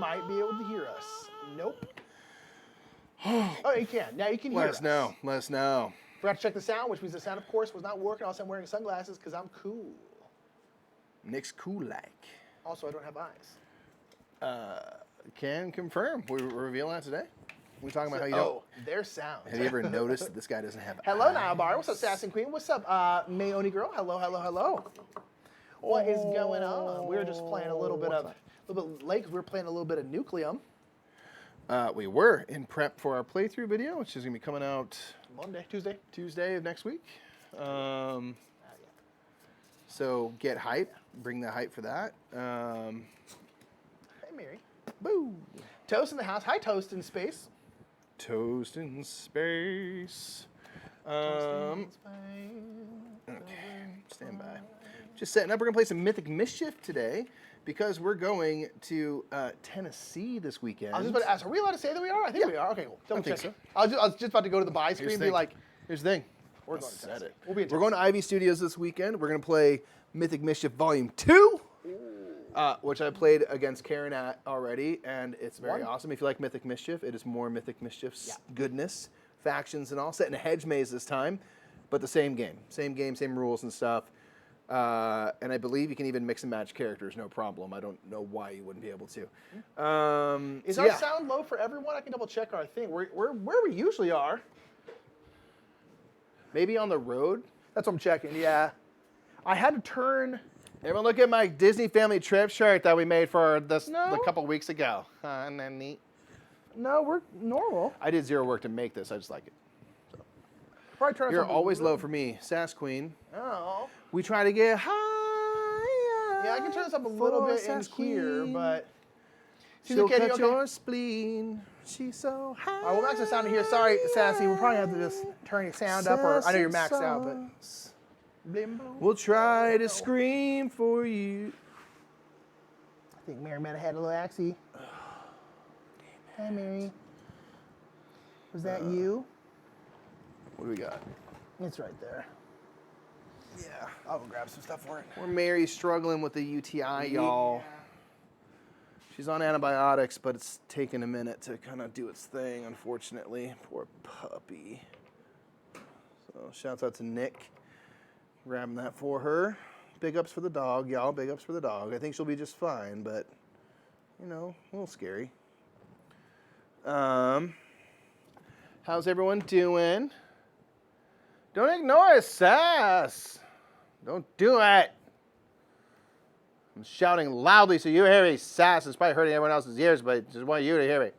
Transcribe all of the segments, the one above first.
might be able to hear us. Nope. Oh, you can. Now you can hear us. Let us know. Forgot to check the sound, which means the sound, of course, was not working. Also, I'm wearing sunglasses because I'm cool. Nick's cool like. Also, I don't have eyes. Can confirm. We're revealing that today. We're talking about how you don't. Their sound. Have you ever noticed that this guy doesn't have Hello, eyes? Nile Bar. What's up, Sassy Queen? What's up, Mayoni Girl? Hello. What is going on? We were just playing a little bit late because we were playing a little bit of Nucleum. We were in prep for our playthrough video, which is going to be coming out Tuesday of next week. So get hype. Bring the hype for that. Hey, Mary. Boo. Toast in the house. Hi, Toast in space. Toast in space. Okay, stand by. Just setting up. We're going to play some Mythic Mischief today because we're going to Tennessee this weekend. I was just about to ask, are we allowed to say that we are? I think we are. Okay, cool. Double check. So. I was just about to go to the buy screen and be like, here's the thing. We're going to Tennessee. We're going to Ivy Studios this weekend. We're going to play Mythic Mischief Volume 2. Which I played against Karen at already, and it's very awesome. If you like Mythic Mischief, it is more Mythic Mischief's goodness, factions and all. Set in a hedge maze this time, but the same game, same rules and stuff. And I believe you can even mix and match characters, no problem. I don't know why you wouldn't be able to. Is our sound low for everyone? I can double check our thing. We're where we usually are. Maybe on the road? That's what I'm checking, yeah. I had to turn... Everyone look at my Disney Family Trip shirt that we made for this a couple weeks ago. Isn't that neat? No, we're normal. I did zero work to make this. I just like it. So. Probably turn You're always low for me, Sass Queen. Oh. We try to get high. Yeah, I can turn this up a little bit in here, but... She'll cut your spleen. She's so high. All right, we'll max the sound in here. Sorry, Sassy. We'll probably have to just turn your sound up, or I know you're maxed out, but... We'll try to scream for you. I think Mary might have had a little axie. Hey, Mary. Was that you? What do we got? It's right there. Yeah. I'll go grab some stuff for it. Poor Mary's struggling with the UTI, y'all. She's on antibiotics, but it's taking a minute to kind of do its thing, unfortunately. Poor puppy. So shouts out to Nick. Grabbing that for her. Big ups for the dog, y'all. Big ups for the dog. I think she'll be just fine, but, you know, a little scary. How's everyone doing? Don't ignore us, Sass. Don't do it. I'm shouting loudly so you hear me, Sass. It's probably hurting everyone else's ears, but I just want you to hear me.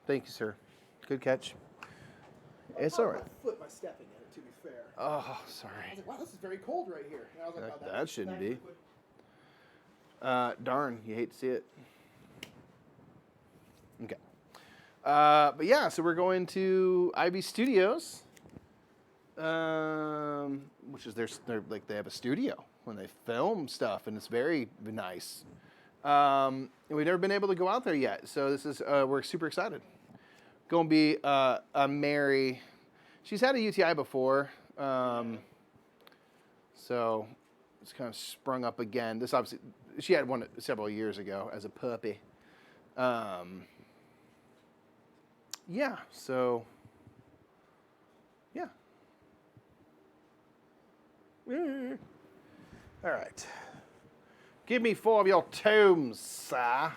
Thank you, sir. Good catch. It's all right. My foot, my stepping in it, to be fair. Oh, sorry. I was like, wow, this is very cold right here. And I was like, That shouldn't be. Darn, you hate to see it. Okay. But yeah, so we're going to Ivy Studios, which is they're like they have a studio when they film stuff, and it's very nice. And we've never been able to go out there yet, so this is we're super excited. Going to be a Mary. She's had a UTI before, so it's kind of sprung up again. This obviously, she had one several years ago as a puppy. Yeah, so, yeah. All right. Give me 4 of your tomes, sir.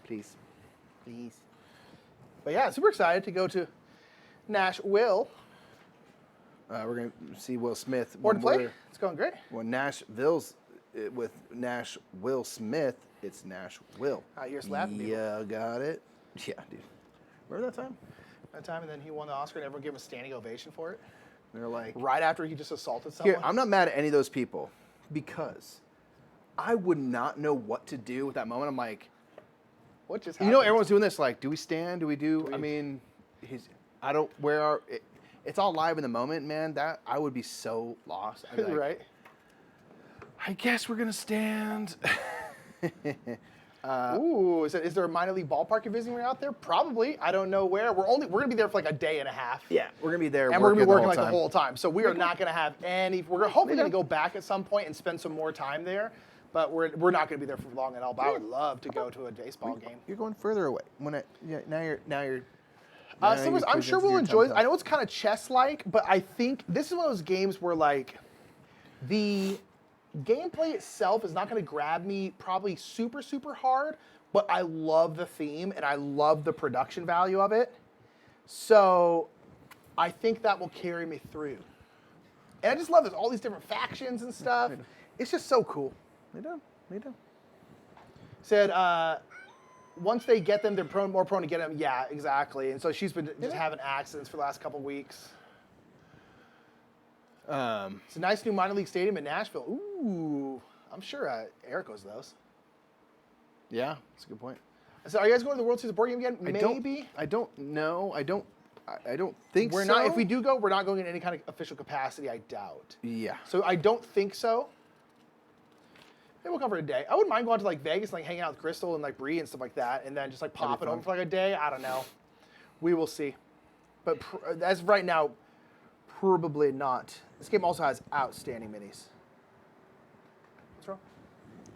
Please. Please. But yeah, super excited to go to Nashville. We're going to see Will Smith. More to play. It's going great. When Nashville's with Nash Will Smith, it's Nashville. You're slapping me. Yeah, got it. Yeah, dude. Remember that time? That time, and then he won the Oscar, and everyone gave him a standing ovation for it. They're like... Right after he just assaulted someone. Here, I'm not mad at any of those people, because I would not know what to do with that moment. I'm like... What just happened? You know, everyone's doing this. Like, do we stand? Do we do? I mean, it's all live in the moment, man. That I would be so lost. Like, right. I guess we're gonna stand. Ooh, is there a minor league ballpark you're visiting out there? Probably. I don't know where. We're gonna be there for like a day and a half. Yeah, we're gonna be there, and we're gonna be working like time. the whole time. So we are not gonna have any. We're hopefully gonna go back at some point and spend some more time there, but we're not gonna be there for long at all. But I would love to go to a baseball game. You're going further away. Now you're. I'm sure we'll enjoy it. I know it's kind of chess-like, but I think this is one of those games where like the gameplay itself is not going to grab me probably super, super hard, but I love the theme and I love the production value of it. So I think that will carry me through. And I just love this, all these different factions and stuff. It's just so cool. They do. Said, once they get them, they're more prone to get them. Yeah, exactly. And so she's been just having accidents for the last couple weeks. It's a nice new minor league stadium in Nashville. Ooh, I'm sure Eric goes to those. Yeah, that's a good point. So are you guys going to the World Series of Board Game again? Maybe. I don't know. I don't think we're so. not. If we do go, we're not going in any kind of official capacity. I doubt. Yeah. So I don't think so. Maybe we'll come for a day. I wouldn't mind going to like Vegas and like hanging out with Crystal and like Bree and stuff like that, and then just like popping over for like a day. I don't know. We will see. But as of right now, probably not. This game also has outstanding minis. What's wrong?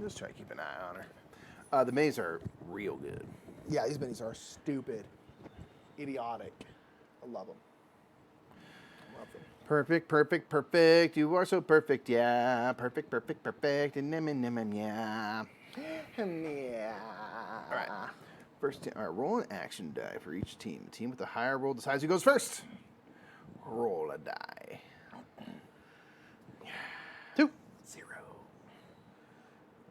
Just try to keep an eye on her. The minis are real good. Yeah, these minis are stupid, idiotic. I love them. Love them. Perfect. You are so perfect, yeah. Perfect. Yeah. Yeah. All right. First, roll an action die for each team. The team with the higher roll decides who goes first. Roll a die. 2. 0.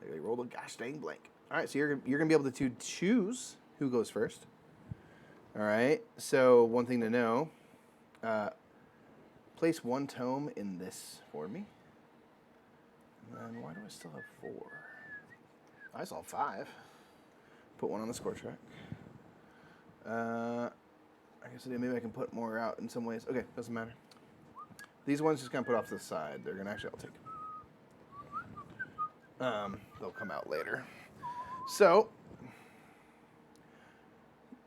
They rolled a gosh dang blank. All right, so you're gonna be able to choose who goes first. All right. So one thing to know. Place 1 tome in this for me. And then why do I still have 4? I saw 5. Put 1 on the score track. I guess maybe I can put more out in some ways. Okay, doesn't matter. These ones just kind of put off to the side. They're gonna I'll take them. They'll come out later. So,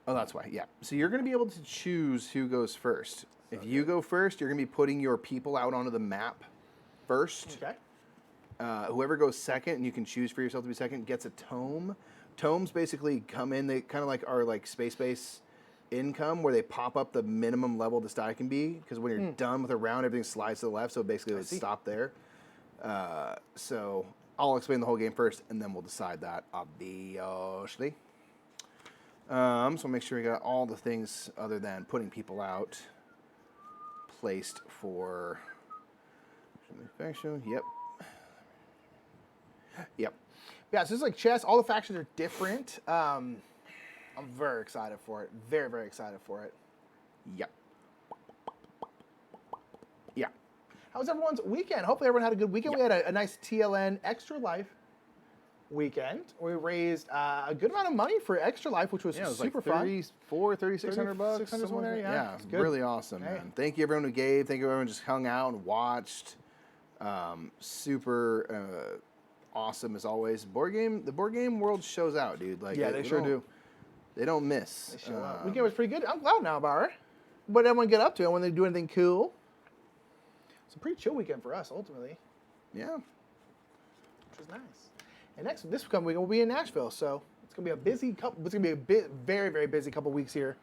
that's why. Yeah. So you're gonna be able to choose who goes first. If you go first, you're going to be putting your people out onto the map first. Okay. Whoever goes second, and you can choose for yourself to be second, gets a tome. Tomes basically come in. They kind of like are like space-based income, where they pop up the minimum level this die can be. Because when you're done with a round, everything slides to the left. So basically, it would stop there. So I'll explain the whole game first, and then we'll decide that, obviously. So make sure we got all the things other than putting people out placed for faction. Yep. Yeah, so this is like chess. All the factions are different. I'm very excited for it. Very, very excited for it. Yep. Yeah. How was everyone's weekend? Hopefully everyone had a good weekend. Yep. We had a nice TLN Extra Life weekend. We raised a good amount of money for Extra Life, which was super fun. $3,600 somewhere there. Yeah, it's really awesome, man. Thank you everyone who gave. Thank you everyone who just hung out and watched. Super awesome as always. The board game world shows out, dude. Like, yeah, they sure do. They don't miss. They show up. Weekend was pretty good. I'm glad now about it. What did everyone get up to? When they do anything cool? It's a pretty chill weekend for us, ultimately. Yeah. Which is nice. And this coming weekend we'll be in Nashville, so it's gonna be a busy couple. It's gonna be very, very busy couple weeks here,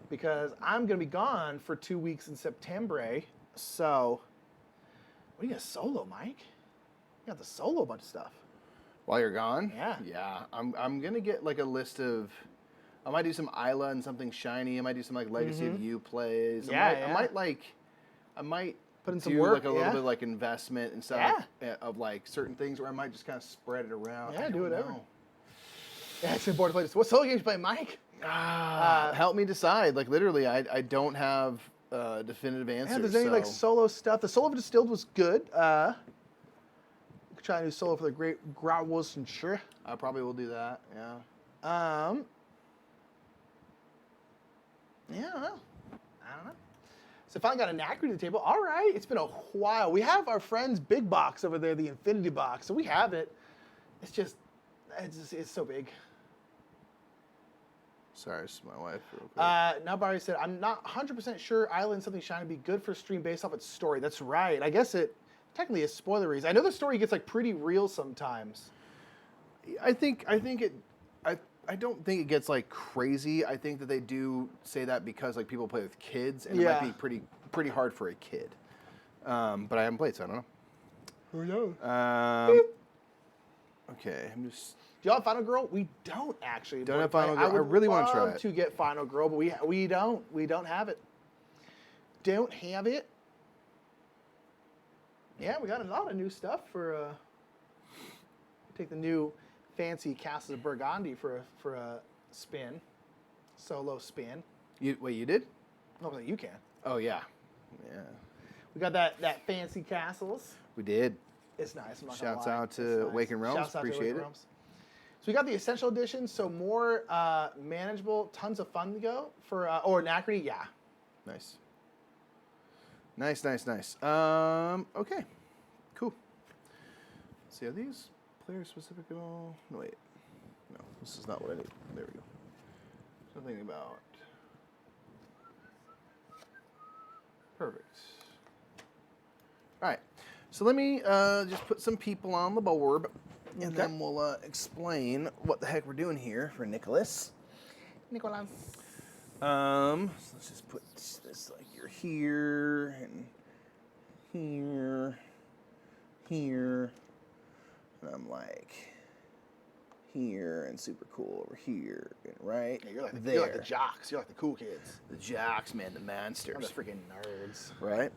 because I'm gonna be gone for 2 weeks in September. So, what do you got solo, Mike? You got the solo bunch of stuff. While you're gone? Yeah. Yeah. I'm gonna get like a list of. I might do some Isla and something shiny. I might do some like Legacy of You plays. I might put in some do work, like a little bit of like investment and stuff of like certain things, where I might just kind of spread it around. Yeah, do whatever. Yeah, it's important to play this. What solo games you play, Mike? Help me decide. Like literally, I don't have definitive answers. Yeah, there's any like solo stuff. The solo of Distilled was good. We could try a new solo for the Great Grauwurstenschire. I probably will do that. Yeah. Yeah, I don't know. So finally got a knacker to the table. All right, it's been a while. We have our friend's big box over there, the Infinity box. So we have it. It's just, It's so big. Sorry, it's my wife. Real quick. Now Barry said, I'm not 100% sure Island Something Shiny would be good for stream based off its story. That's right. I guess it technically is spoileries. I know the story gets like pretty real sometimes. I don't think it gets like crazy. I think that they do say that because like people play with kids and it might be pretty hard for a kid. But I haven't played, so I don't know. Who knows? Okay, I'm just. Do y'all have Final Girl? We don't actually. Don't have Final Girl. I really want to try it. To get Final Girl, but we don't. We don't have it. Don't have it. Yeah, we got a lot of new stuff for. Take the new fancy Castles of Burgundy for a spin, solo spin. You did? No, but you can. Oh yeah. We got that fancy castles. We did. It's nice. I'm not Shouts gonna lie. out to Waking Realms. Shouts out to Appreciate Waking it. Realms. So we got the Essential Edition, so more manageable, tons of fun to go for, or Anachrony, yeah. Nice. Nice. Okay, cool. See, are these player specific at all? No, wait. No, this is not what I need. There we go. Something about. Perfect. All right. So let me just put some people on the board, and then we'll explain what the heck we're doing here for Nicholas. Nicolas. So let's just put this like you're here and here, and I'm like here and super cool over here, and right Yeah, you're like there. you're like the jocks. You're like the cool kids. The jocks, man, the monsters. I'm the freaking nerds. Right.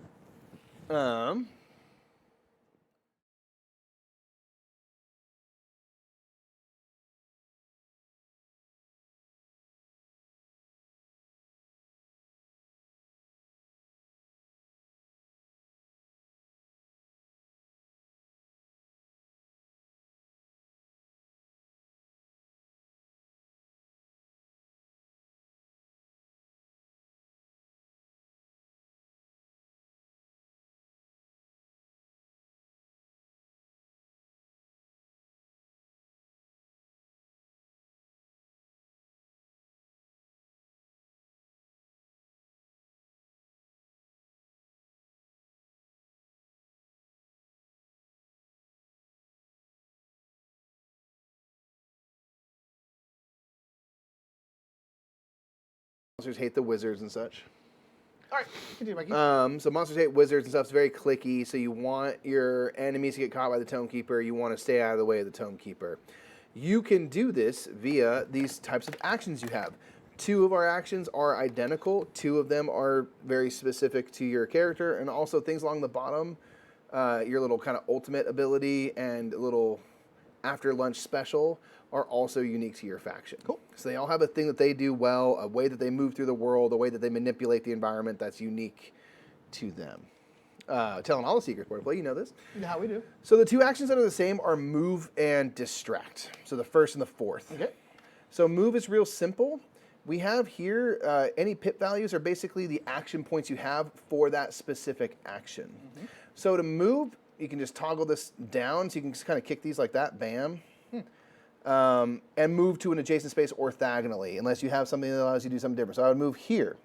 Monsters hate the wizards and such. All right, continue, Mikey. So monsters hate wizards and stuff. It's very clicky. So you want your enemies to get caught by the Tome Keeper. You want to stay out of the way of the Tome Keeper. You can do this via these types of actions you have. 2 of our actions are identical. 2 of them are very specific to your character, and also things along the bottom, your little kind of ultimate ability and little after lunch special are also unique to your faction. Cool. So they all have a thing that they do well, a way that they move through the world, a way that they manipulate the environment that's unique to them. Telling all the secrets, board play, you know this. You know how we do. So the 2 actions that are the same are move and distract. So the first and the fourth. Okay. So move is real simple. We have here, any pip values are basically the action points you have for that specific action. Mm-hmm. So to move, you can just toggle this down, so you can just kind of kick these like that, bam. And move to an adjacent space orthogonally, unless you have something that allows you to do something different. So I would move here.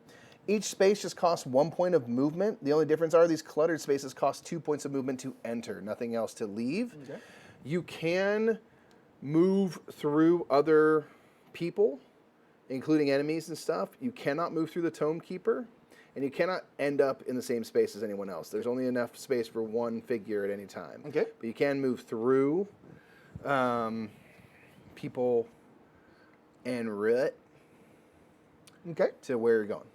Each space just costs 1 point of movement. The only difference are these cluttered spaces cost 2 points of movement to enter, nothing else to leave. Okay. You can move through other people, including enemies and stuff. You cannot move through the Tome Keeper, and you cannot end up in the same space as anyone else. There's only enough space for one figure at any time. Okay. But you can move through people en route to where you're going.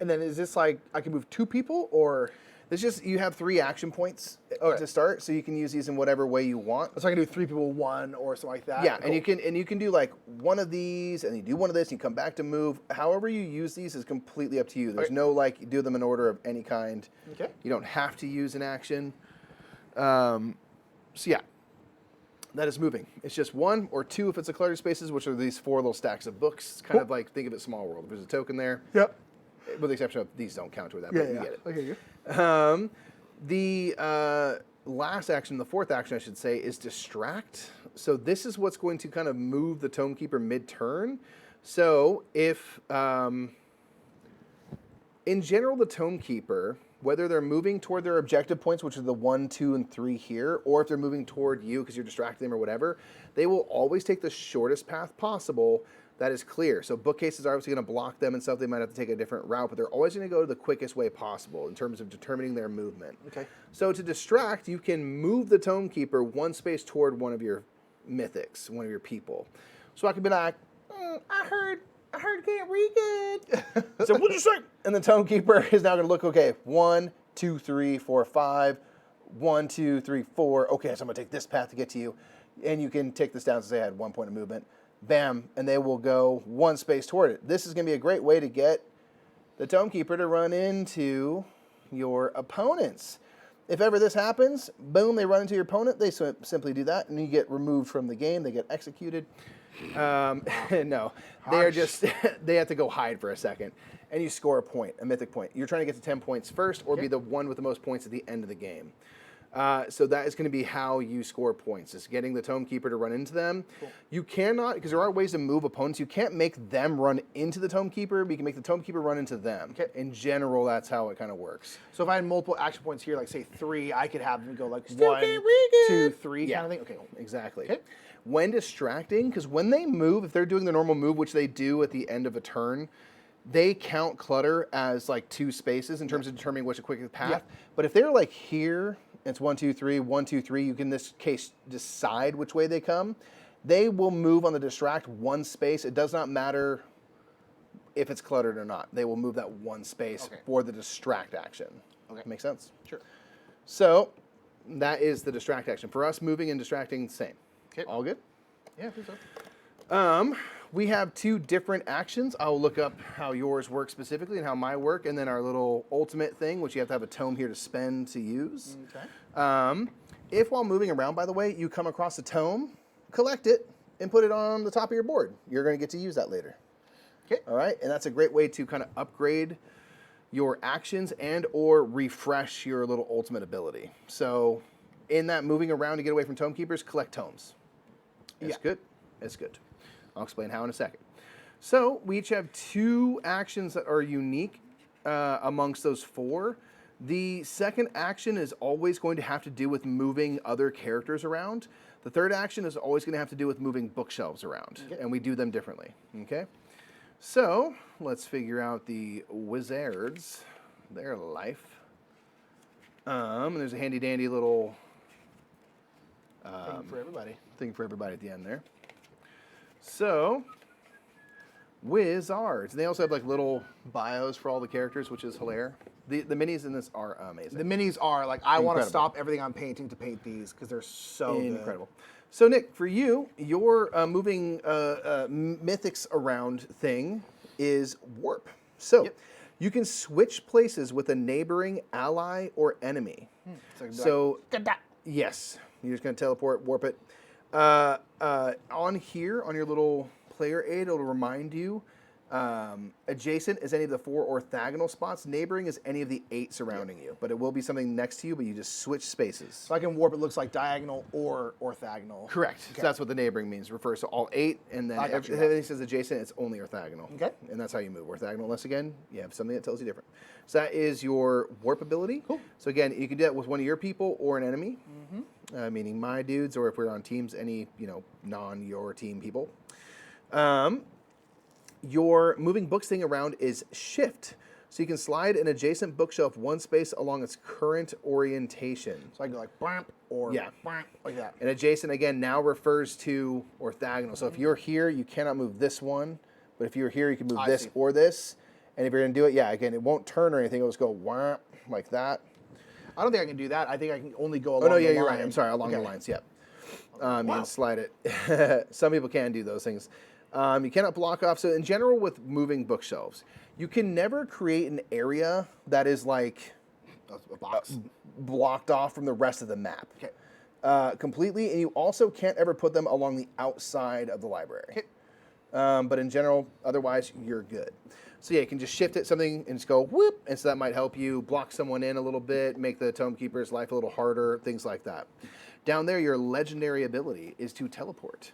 And then is this like I can move 2 people or? It's just you have 3 action points to start, so you can use these in whatever way you want. So I can do 3 people 1 or something like that. Yeah, cool. and you can do like one of these, and you do one of this, and you come back to move. However you use these is completely up to you. There's no like you do them in order of any kind. Okay. You don't have to use an action. So yeah, that is moving. It's just 1 or 2 if it's a cluttered spaces, which are these 4 little stacks of books. It's kind of like, think of it small world. There's a token there. Yep. With the exception of these don't count toward that, but you get it. I hear you. last action, the fourth action, I should say, is Distract. So this is what's going to kind of move the Tome Keeper mid-turn. So if, in general, the Tome Keeper, whether they're moving toward their objective points, which are the 1, 2, and 3 here, or if they're moving toward you because you're distracting them or whatever, they will always take the shortest path possible that is clear. So bookcases are obviously going to block them and stuff. They might have to take a different route, but they're always going to go the quickest way possible in terms of determining their movement. Okay. So to distract, you can move the Tome Keeper one space toward one of your mythics, one of your people. So I could be like, I heard can't read good. So what'd you say? And the Tome Keeper is now going to look, okay, 1, 2, 3, 4, 5. 1, 2, 3, 4. Okay, so I'm going to take this path to get to you. And you can take this down to say I had 1 point of movement. Bam, and they will go one space toward it. This is going to be a great way to get the Tome Keeper to run into your opponents. If ever this happens, boom, they run into your opponent. They simply do that, and you get removed from the game. They get executed. No, they are just, they have to go hide for a second, and you score a point, a mythic point. You're trying to get to 10 points first, or be the one with the most points at the end of the game. So that is going to be how you score points, is getting the Tome Keeper to run into them. Cool. You cannot, because there are ways to move opponents, you can't make them run into the Tome Keeper, but you can make the Tome Keeper run into them. Okay. In general, that's how it kind of works. So if I had multiple action points here, like say 3, I could have them go like Still 1, can't read it. 2, 3 kind of thing? Okay, cool. Exactly. Okay. When distracting, because when they move, if they're doing the normal move, which they do at the end of a turn, they count clutter as like 2 spaces in terms of determining what's the quickest path. Yeah. But if they're like here, it's 1, 2, 3, 1, 2, 3. You can, in this case, decide which way they come. They will move on the distract 1 space. It does not matter if it's cluttered or not. They will move that 1 space for the distract action. Okay. Make sense? Sure. So that is the distract action. For us, moving and distracting, same. Okay. All good? Yeah, I think so. We have 2 different actions. I'll look up how yours work specifically and how mine work, and then our little ultimate thing, which you have to have a tome here to spend to use. Okay. If while moving around, by the way, you come across a tome, collect it and put it on the top of your board. You're going to get to use that later. Okay. All right, and that's a great way to kind of upgrade your actions and or refresh your little ultimate ability. So in that moving around to get away from Tome Keepers, collect tomes. It's good. It's good. I'll explain how in a second. So we each have 2 actions that are unique amongst those 4. The second action is always going to have to do with moving other characters around. The third action is always going to have to do with moving bookshelves around, and we do them differently. Okay. So let's figure out the wizards, their life. And there's a handy dandy little thing for everybody at the end there. So, wizards. They also have like little bios for all the characters, which is hilarious. The minis in this are amazing. The minis are like, I want to stop everything I'm painting to paint these because they're so incredible. Good. So Nick, for you, your moving mythics around thing is warp. So you can switch places with a neighboring ally or enemy. So yes, you're just going to teleport, warp it. On here, on your little player aid, it'll remind you, adjacent is any of the 4 orthogonal spots. Neighboring is any of the 8 surrounding you. But it will be something next to you, but you just switch spaces. So I can warp, it looks like diagonal or orthogonal. Correct. Okay. So that's what the neighboring means. It refers to all 8, and then everything says adjacent, it's only orthogonal. Okay. And that's how you move. Orthogonal, unless again, you have something that tells you different. So that is your warp ability. Cool. So again, you can do that with one of your people or an enemy. Meaning my dudes, or if we're on teams, any, non-your team people. Your moving books thing around is shift. So you can slide an adjacent bookshelf 1 space along its current orientation. So I can go like bump or bump, like that. And adjacent, again, now refers to orthogonal. So if you're here, you cannot move this one. But if you're here, you can move this or this. And if you're going to do it, again, it won't turn or anything. It'll just go wham, like that. I don't think I can do that. I think I can only go along the line. Oh, no, you're right. I'm sorry, along the lines, You can slide it. Some people can do those things. You cannot block off. So in general, with moving bookshelves, you can never create an area that is like a box blocked off from the rest of the map completely. And you also can't ever put them along the outside of the library. But in general, otherwise, you're good. So yeah, you can just shift it something and just go whoop, and so that might help you block someone in a little bit, make the Tome Keeper's life a little harder, things like that. Down there, your legendary ability is to teleport.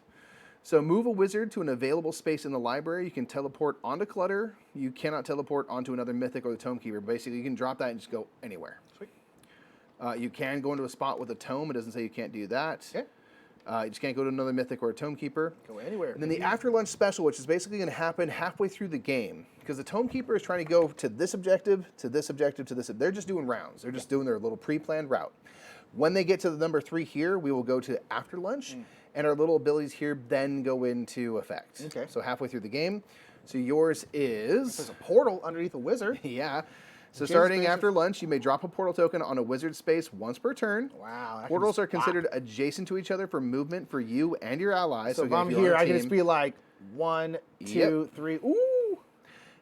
So move a wizard to an available space in the library. You can teleport onto clutter. You cannot teleport onto another mythic or the Tome Keeper. Basically, you can drop that and just go anywhere. Sweet. You can go into a spot with a tome. It doesn't say you can't do that. Okay. You just can't go to another mythic or a Tome Keeper. Go anywhere. And then the after lunch special, which is basically going to happen halfway through the game, because the Tome Keeper is trying to go to this objective, to this objective, to this. They're just doing rounds. They're just doing their little pre-planned route. When they get to the number 3 here, we will go to after lunch, and our little abilities here then go into effect. Okay. So halfway through the game. So yours is... There's a portal underneath a wizard. Yeah. So starting space after lunch, you may drop a portal token on a wizard space once per turn. Wow. Portals are considered adjacent to each other for movement for you and your allies. So if again, I'm you're on here, a I can team- just be like 1, 2, 3. Ooh.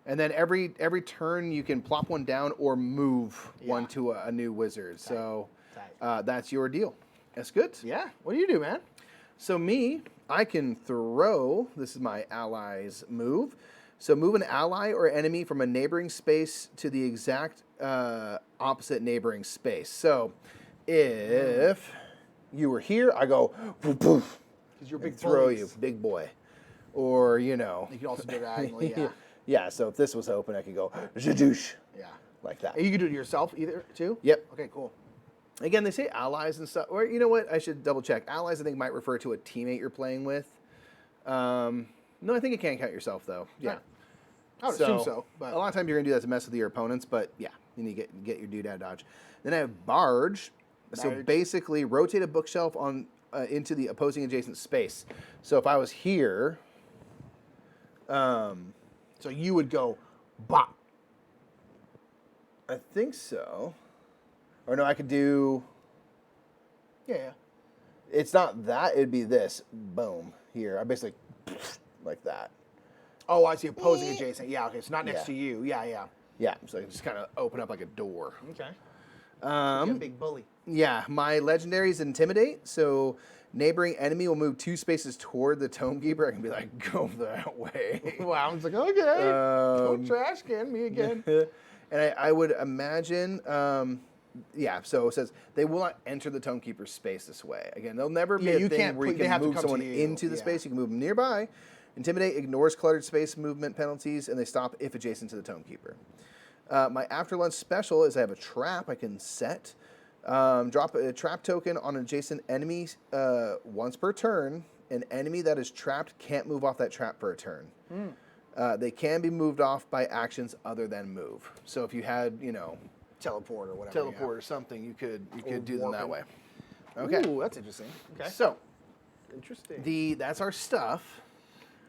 And then every turn you can plop one down or move one to a new wizard. So that's your deal. That's good. Yeah. What do you do, man? So me, I can throw. This is my allies move. So move an ally or enemy from a neighboring space to the exact opposite neighboring space. So if you were here, I go poof, poof, Because you're big throw bullies. you, big boy. Or, you know. You can also diagonally, yeah. Yeah, so if this was open, I could go zadoosh, Yeah. like that. And you can do it yourself either, too? Yep. Okay, cool. Again, they say allies and stuff. Or, you know what? I should double check. Allies, I think, might refer to a teammate you're playing with. No, I think it can count yourself, though. Yeah. Right. I would assume so. But a lot of times you're going to do that to mess with your opponents, but yeah, you need to get your doodad dodge. Then I have barge. So Barge. basically, rotate a bookshelf on into the opposing adjacent space. So if I was here, so you would go bop. I think so. Or no, I could do. Yeah. It's not that. It'd be this. Boom. Here. I basically like that. Oh, I see. Opposing adjacent. Yeah, okay. So not next Yeah. to you. Yeah, yeah. Yeah. So I can just kind of open up like a door. Okay. You're a big bully. Yeah, my legendary is Intimidate. So neighboring enemy will move 2 spaces toward the Tome Keeper. I can be like, go that way. Wow. I was like, okay. Don't trash can me again. And I would imagine, yeah, so it says they will not enter the Tome Keeper's space this way. Again, there'll never be Yeah, a you thing can't where you put- they can have to move come to someone you. into the Yeah. space. You can move them nearby. Intimidate ignores cluttered space movement penalties, and they stop if adjacent to the Tome Keeper. My after lunch special is I have a trap I can set. Drop a trap token on an adjacent enemy once per turn. An enemy that is trapped can't move off that trap for a turn. They can be moved off by actions other than move. So if you had, you know, Teleport or whatever. teleport or something, you could do them that way. Yeah. Okay. Ooh, that's interesting. Okay. So Interesting. that's our stuff.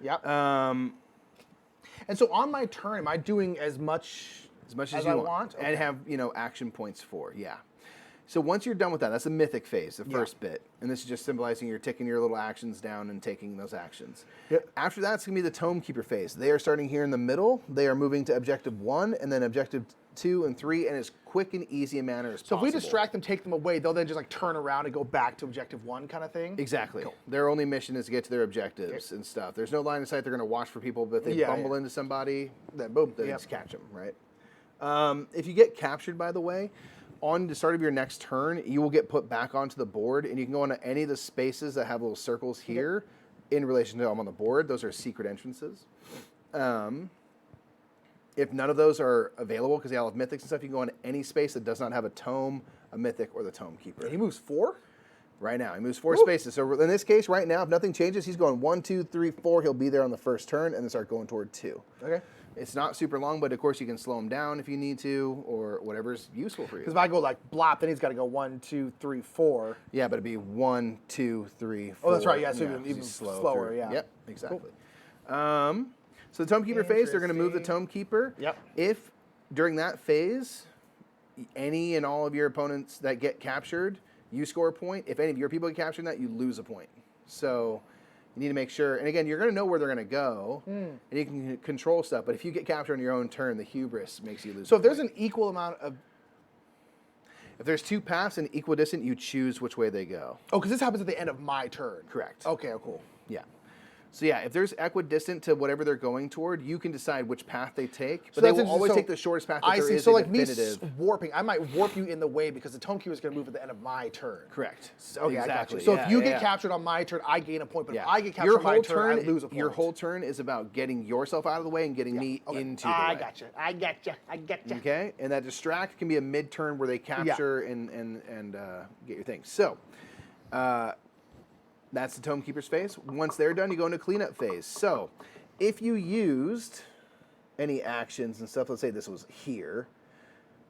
Yep. Um, And so on my turn, am I doing as much as I you want? and have action points for. Yeah. So once you're done with that, that's the mythic phase, the first bit, and this is just symbolizing you're ticking your little actions down and taking those actions. Yep. After that, it's gonna be the Tome Keeper phase. They are starting here in the middle. They are moving to objective 1 and then objective 2 and 3, and as quick and easy a manner as So possible. if we distract them, take them away, they'll then just like turn around and go back to objective 1 kind of thing? Exactly. Their only mission is to get to their objectives and stuff. There's no line of sight. They're going to watch for people, but if they Yeah, bumble yeah. into somebody, then boom, they Yep. just catch them, right? If you get captured, by the way, on the start of your next turn, you will get put back onto the board, and you can go into any of the spaces that have little circles here in relation to them on the board. Those are secret entrances. If none of those are available, because they all have mythics and stuff, you can go into any space that does not have a tome, a mythic, or the Tome Keeper. And he moves 4? Right now, he moves 4 spaces. So in this case, right now, if nothing changes, he's going 1, 2, 3, 4. He'll be there on the first turn, and then start going toward 2. Okay. It's not super long, but of course you can slow him down if you need to, or whatever's useful for Because you. if I go like blop, then he's got to go 1, 2, 3, 4. Yeah, but it'd be 1, 2, 3, 4. Oh, that's right, yeah, so because even he's slower, through. yeah. Yep, exactly. So the Tome Keeper phase, they're going to move the Tome Keeper. Yep. If during that phase, any and all of your opponents that get captured, you score a point. If any of your people get captured in that, you lose a point. So you need to make sure. And again, you're going to know where they're going to go, and you can control stuff. But if you get captured on your own turn, the hubris makes you lose. So a if there's point. an equal amount of... If there's 2 paths and equidistant, you choose which way they go. Oh, because this happens at the end of my turn. Correct. Okay, cool. Yeah. So yeah, if there's equidistant to whatever they're going toward, you can decide which path they take. But So they that's will interesting. always So take the shortest path that I there see. is So a like definitive. me warping, I might warp you in the way because the Tome Keeper is going to move at the end of my turn. Correct. So, okay, exactly. I got you. So yeah, if you yeah, get captured on my turn, I gain a point. But if yeah. I get captured on my turn, I lose a point. Your whole turn is about getting yourself out of the way and getting me into the way. I got you. I got you. I got you. Okay, and that distract can be a mid-turn where they capture and get your thing. So, that's the Tome Keeper's phase. Once they're done, you go into cleanup phase. So, if you used any actions and stuff, let's say this was here,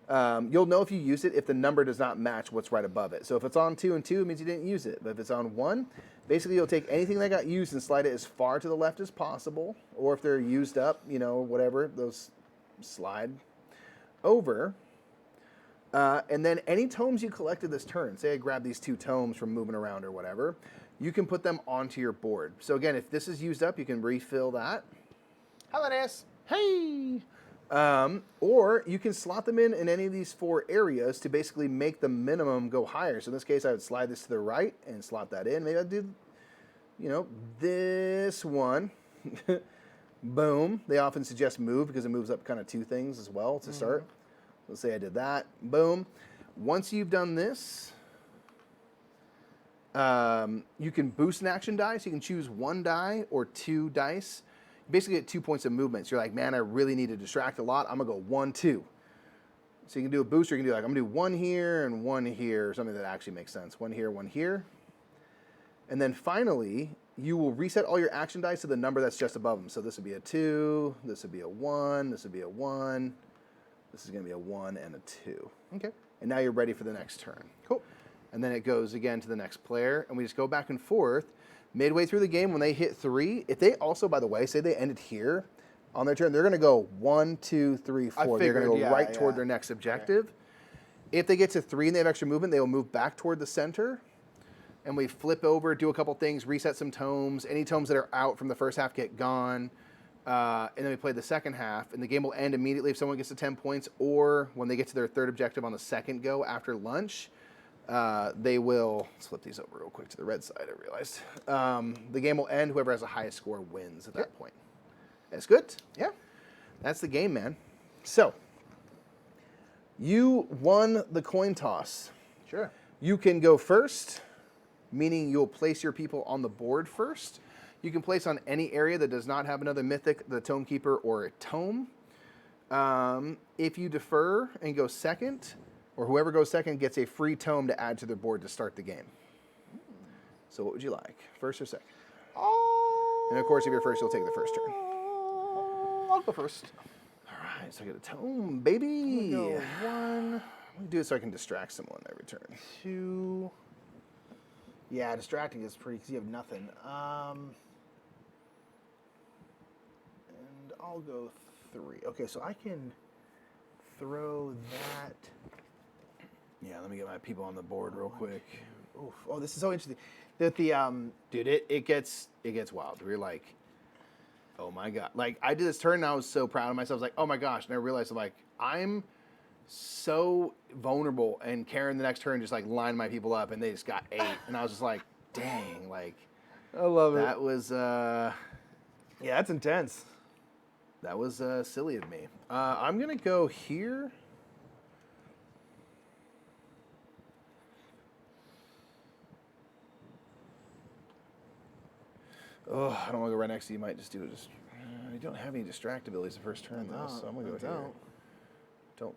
you'll know if you used it if the number does not match what's right above it. So if it's on 2 and 2, it means you didn't use it. But if it's on 1, basically you'll take anything that got used and slide it as far to the left as possible. Or if they're used up, whatever, those slide over. And then any tomes you collected this turn, say I grab these 2 tomes from moving around or whatever, you can put them onto your board. So again, if this is used up, you can refill that. Hello, Ness. Hey! Or you can slot them in any of these 4 areas to basically make the minimum go higher. So in this case, I would slide this to the right and slot that in. Maybe I'd do, this one. Boom. They often suggest move because it moves up kind of 2 things as well to start. Let's say I did that. Boom. Once you've done this, you can boost an action die. So you can choose 1 die or 2 dice. You basically get 2 points of movement. So you're like, man, I really need to distract a lot. I'm going to go 1, 2. So you can do a boost, or you can do like, I'm going to do 1 here and 1 here, or something that actually makes sense. 1 here, 1 here. And then finally, you will reset all your action dice to the number that's just above them. So this would be a 2, this would be a 1, this would be a 1. This is going to be a 1 and a 2. Okay. And now you're ready for the next turn. Cool. And then it goes again to the next player, and we just go back and forth. Midway through the game, when they hit 3, if they also, by the way, say they ended here on their turn, they're going to go 1, 2, 3, 4. They're going to go right toward their next objective. Okay. If they get to 3 and they have extra movement, they will move back toward the center. And we flip over, do a couple things, reset some tomes. Any tomes that are out from the first half get gone. And then we play the second half, and the game will end immediately if someone gets to 10 points, or when they get to their 3rd objective on the second go after lunch, they will, let's flip these over real quick to the red side, I realized. The game will end, whoever has the highest score wins at that point. That's good? Yeah. That's the game, man. So, you won the coin toss. Sure. You can go first, meaning you'll place your people on the board first. You can place on any area that does not have another Mythic, the Tome Keeper, or a Tome. If you defer and go second, or whoever goes second gets a free Tome to add to their board to start the game. So what would you like, first or second? And of course, if you're first, you'll take the first turn. I'll go first. All right, so I get a Tome, baby. Go 1. Let me do it so I can distract someone every turn. 2. Yeah, distracting is pretty, because you have nothing. And I'll go 3. Okay, so I can throw that. Yeah, let me get my people on the board real quick. Oof. Oh, this is so interesting. That the Dude, it gets wild. We're like, oh my god! Like I did this turn, and I was so proud of myself. I was like, oh my gosh! And I realized I'm so vulnerable. And Karen, the next turn, just like lined my people up, and they just got 8, and I was just like, dang! Like, I love it. That was yeah, that's intense. That was silly of me. I'm gonna go here. Oh, I don't want to go right next to you. You might just do it. You don't have any distract abilities the first turn, though, so I'm going to go here. Don't.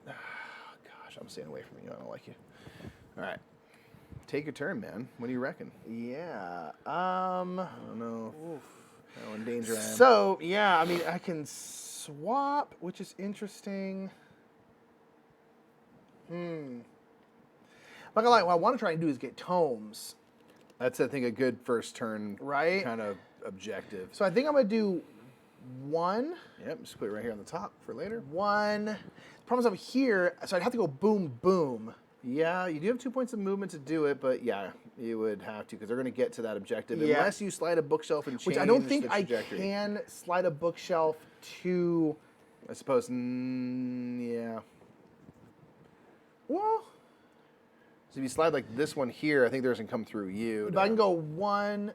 Gosh, I'm staying away from you. I don't like you. All right. Take your turn, man. What do you reckon? Yeah. I don't know how in danger I am. So, yeah, I mean, I can swap, which is interesting. I'm not gonna lie, what I want to try and do is get tomes. That's, I think, a good first turn right kind of objective. So I think I'm going to do 1. Yep, just put it right here on the top for later. 1. The problem is I'm here, so I'd have to go boom, boom. Yeah, you do have 2 points of movement to do it, but yeah, you would have to because they're going to get to that objective unless you slide a bookshelf and change the trajectory. Which I don't think I can slide a bookshelf to... I suppose, yeah. Well... So if you slide like this one here, I think theirs can come through you. But I can go 1...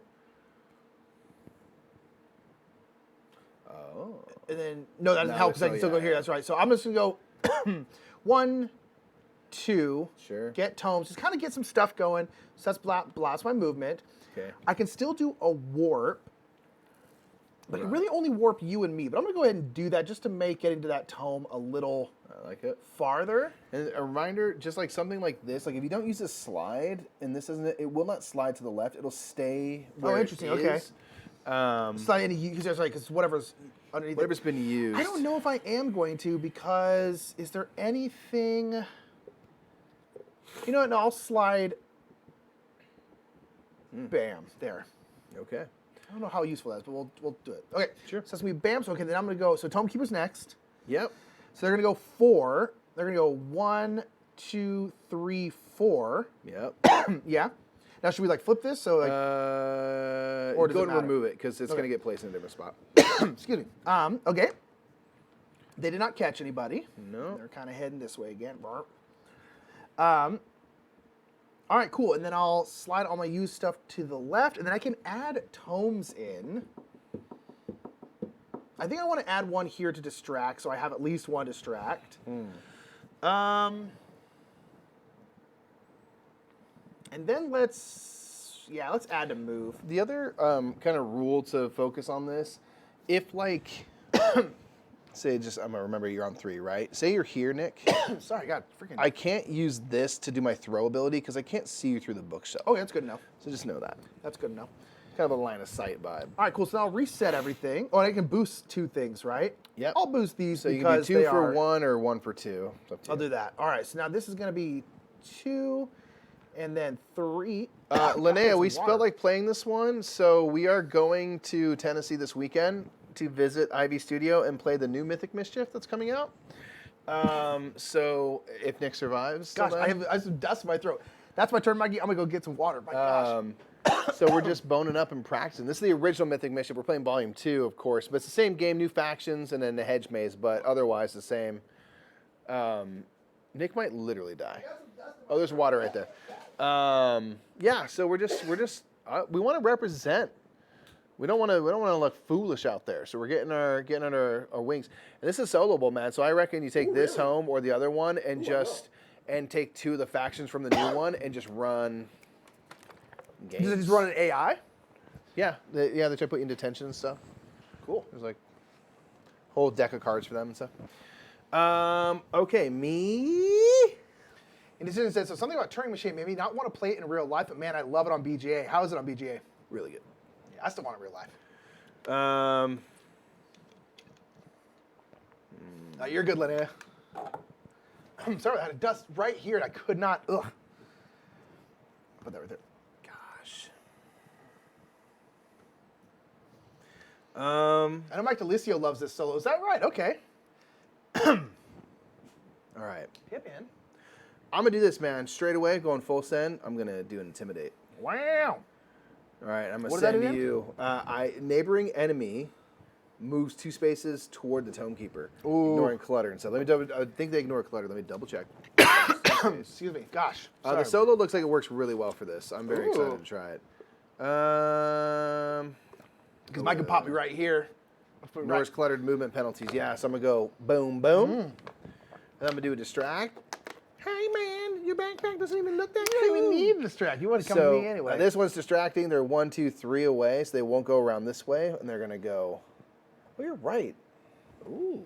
Oh. And then, no, that doesn't No, help because I so can still yeah, go here. yeah. That's right. So I'm just going to go 1, 2. Sure. Get tomes. Just kind of get some stuff going. So that's blast my movement. Okay. I can still do a warp. But I can really only warp you and me. But I'm going to go ahead and do that just to make getting to that tome a little I like it. farther. And a reminder, just like something like this, like if you don't use a slide, and this isn't it will not slide to the left. It'll stay where Interesting. it Okay. is. It's not any because whatever's underneath. Whatever's been used. I don't know if I am going to because is there anything? You know what? No, I'll slide. Bam. There. Okay. I don't know how useful that is, but we'll do it. Okay. Sure. So that's gonna be bam. So okay, then I'm gonna go. So Tome Keeper's next. Yep. So they're gonna go 4. They're gonna go 1, 2, 3, 4. Yep. Yeah. Now should we like flip this? So like, Or does go it and matter? remove it because it's Okay. gonna get placed in a different spot. excuse me. Okay. They did not catch anybody. No. They're kind of heading this way again. All right, cool. And then I'll slide all my used stuff to the left, and then I can add tomes in. I think I want to add one here to distract, so I have at least one distract. And then let's add to move. The other kind of rule to focus on this, if like, say just, I'm gonna remember you're on 3, right? Say you're here, Nick. Sorry, God, freaking. I can't use this to do my throw ability because I can't see you through the bookshelf. Okay, that's good enough. So just know that. That's good enough. Kind of a line of sight vibe. All right, cool. So now I'll reset everything. Oh, and I can boost 2 things, right? Yep. I'll boost these So you because can do 2 they for are, 1 or 1 for 2. It's up to I'll you. do that. All right, so now this is going to be 2 and then 3. Linnea, we some felt water. like playing this one, so we are going to Tennessee this weekend to visit Ivy Studio and play the new Mythic Mischief that's coming out. So if Nick survives, till Gosh, I have some dust in my throat. That's my turn, Mikey. I'm going to go get some water. My gosh. So we're just boning up and practicing. This is the original Mythic Mischief. We're playing Volume 2, of course, but it's the same game, new factions, and then the hedge maze, but otherwise the same. Nick might literally die. Oh, there's water right there. Yeah, so we're just we want to represent. We don't want to look foolish out there. So we're getting our wings. And this is soloable, man. So I reckon you take this home or the other one and and take 2 of the factions from the new one and just run games. Does it just run an AI? Yeah, they try to put you in detention and stuff. Cool. There's like a whole deck of cards for them and stuff. Okay, me. And this says so something about Turing Machine made me not want to play it in real life, but man, I love it on BGA. How is it on BGA? Really good. Yeah, I still want it in real life. You're good, Linnea. I'm sorry, I had a dust right here and I could not. Ugh. Put that right there. Gosh. I know Mike DeLisio loves this solo. Is that right? Okay. All right. Hit man. I'm gonna do this, man. Straight away, going full send. I'm gonna do an intimidate. Wow. All right. I'm gonna What does that send do again? you. Neighboring enemy moves 2 spaces toward the Tome Keeper, Ooh. ignoring clutter and stuff. Let me double. I think they ignore clutter. Let me double check. Excuse me. Gosh. The Sorry. solo looks like it works really well for this. I'm very Ooh. excited to try it. Because Mike can pop me right here. Ignores cluttered movement penalties. Yeah, so I'm gonna go boom, boom, and I'm gonna do a distract. Hey man, your backpack doesn't even look that You don't even cool. need to distract. You want to come So with me anyway. this one's distracting. They're 1, 2, 3 away, so they won't go around this way, and they're gonna go. Oh, you're right. Ooh.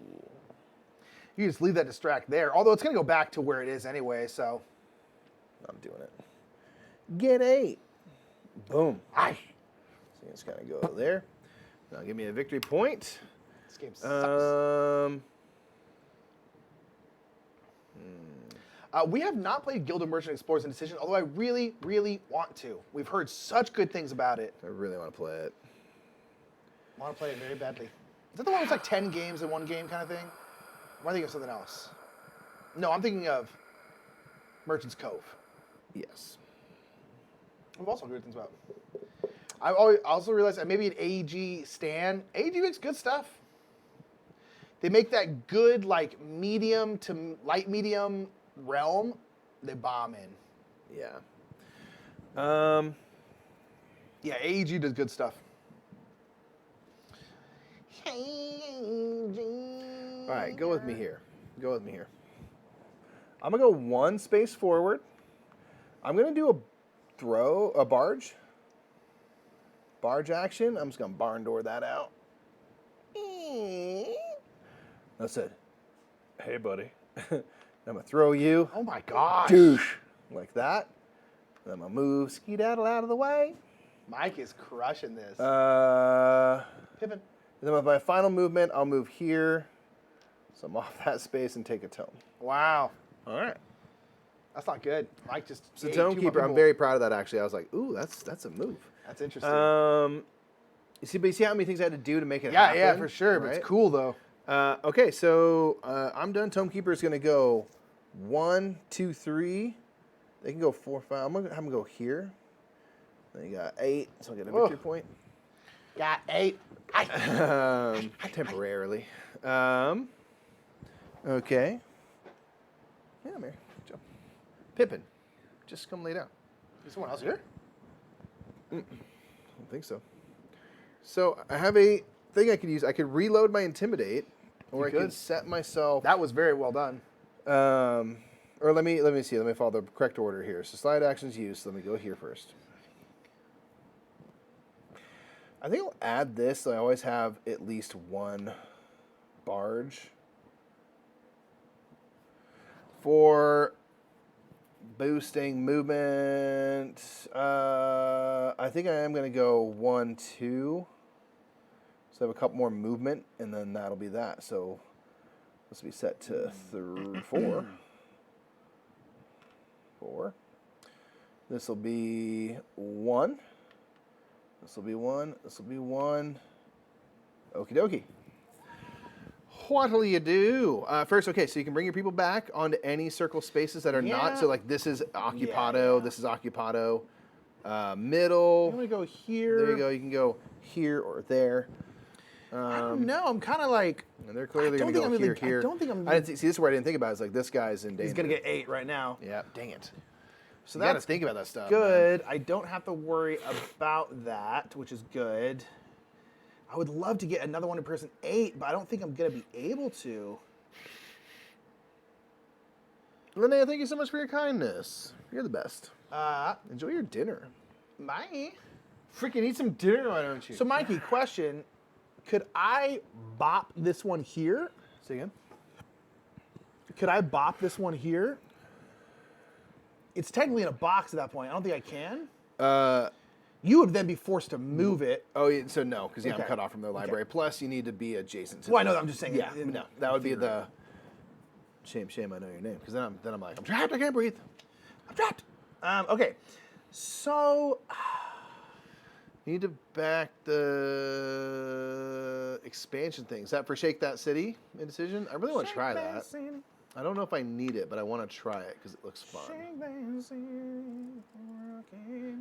You just leave that distract there. Although it's going to go back to where it is anyway, so. I'm doing it. Get 8. Boom. Aye. So it's gonna go there. Now give me a victory point. This game sucks. We have not played Guild of Merchant Explorers in Decision, although I really, really want to. We've heard such good things about it. I really want to play it. I want to play it very badly. Is that the one that's like 10 games in one game kind of thing? Or am I thinking of something else? No, I'm thinking of Merchant's Cove. Yes. We've also heard things about. I also realized that maybe an AEG Stan. AEG makes good stuff. They make that good, like, medium to light medium realm. They bomb in. Yeah. Yeah, AEG does good stuff. All right, go with me here. Go with me here. I'm going to go 1 space forward. I'm going to do a barge. Barge action. I'm just going to barn door that out. That's it. Hey, buddy. I'm going to throw you. Oh my gosh. Douche. Like that. Then I'm going to move skedaddle out of the way. Mike is crushing this. Pivot. And then with my final movement, I'll move here. So I'm off that space and take a tome. Wow. All right. That's not good. Mike just. So Tome Keeper, I'm very proud of that actually. I was like, ooh, that's a move. That's interesting. You see how many things I had to do to make it happen? Yeah, for sure. Right? But it's cool though. Okay, so I'm done. Tome Keeper is gonna go 1, 2, 3. They can go 4, 5. I'm gonna have them go here. Then you got 8, so I'll get a victory point. Got 8. Temporarily. Okay. Yeah, Mary. Jump. Pippin, just come lay down. Is someone else here? I don't think so. So I have a thing I could use. I could reload my Intimidate, or I could set myself. That was very well done. Or let me see. Let me follow the correct order here. So slide actions used. Let me go here first. I think I'll add this so I always have at least 1 barge. For boosting movement, I think I am going to go 1, 2. So I have a couple more movement, and then that'll be that. So let's be set to 4. 4. This will be 1. This will be 1. This will be 1. Okie dokie. What'll you do? First, okay, so you can bring your people back onto any circle spaces that are not. So, like, this is Occupado. This is Occupado. Middle. I'm going to go here. There you go. You can go here or there. I don't know. I'm kind of like. And they're clearly going to go here, here. I don't think I'm. I didn't see this is where I didn't think about it. It's like this guy's in danger. He's going to get 8 right now. Yeah, dang it. So you got to that's think about that stuff. good. Man. I don't have to worry about that, which is good. I would love to get another one in person 8, but I don't think I'm going to be able to. Linnea, thank you so much for your kindness. You're the best. Enjoy your dinner. Mikey. Freaking eat some dinner, why don't you? So, Mikey, question. Could I bop this one here? Say again? Could I bop this one here? It's technically in a box at that point. I don't think I can. You would then be forced to move it. Oh, yeah, so no, because I'm Okay. cut off from the library. Plus, you need to be adjacent to. Well, I know. I'm just saying. Yeah, no, that would be the. Shame, I know your name. Because then I'm like, I'm trapped. I can't breathe. I'm trapped. Okay, so You need to back the expansion thing. Is that for Shake That City Indecision? I really want to try that. I don't know if I need it, but I want to try it because it looks fun.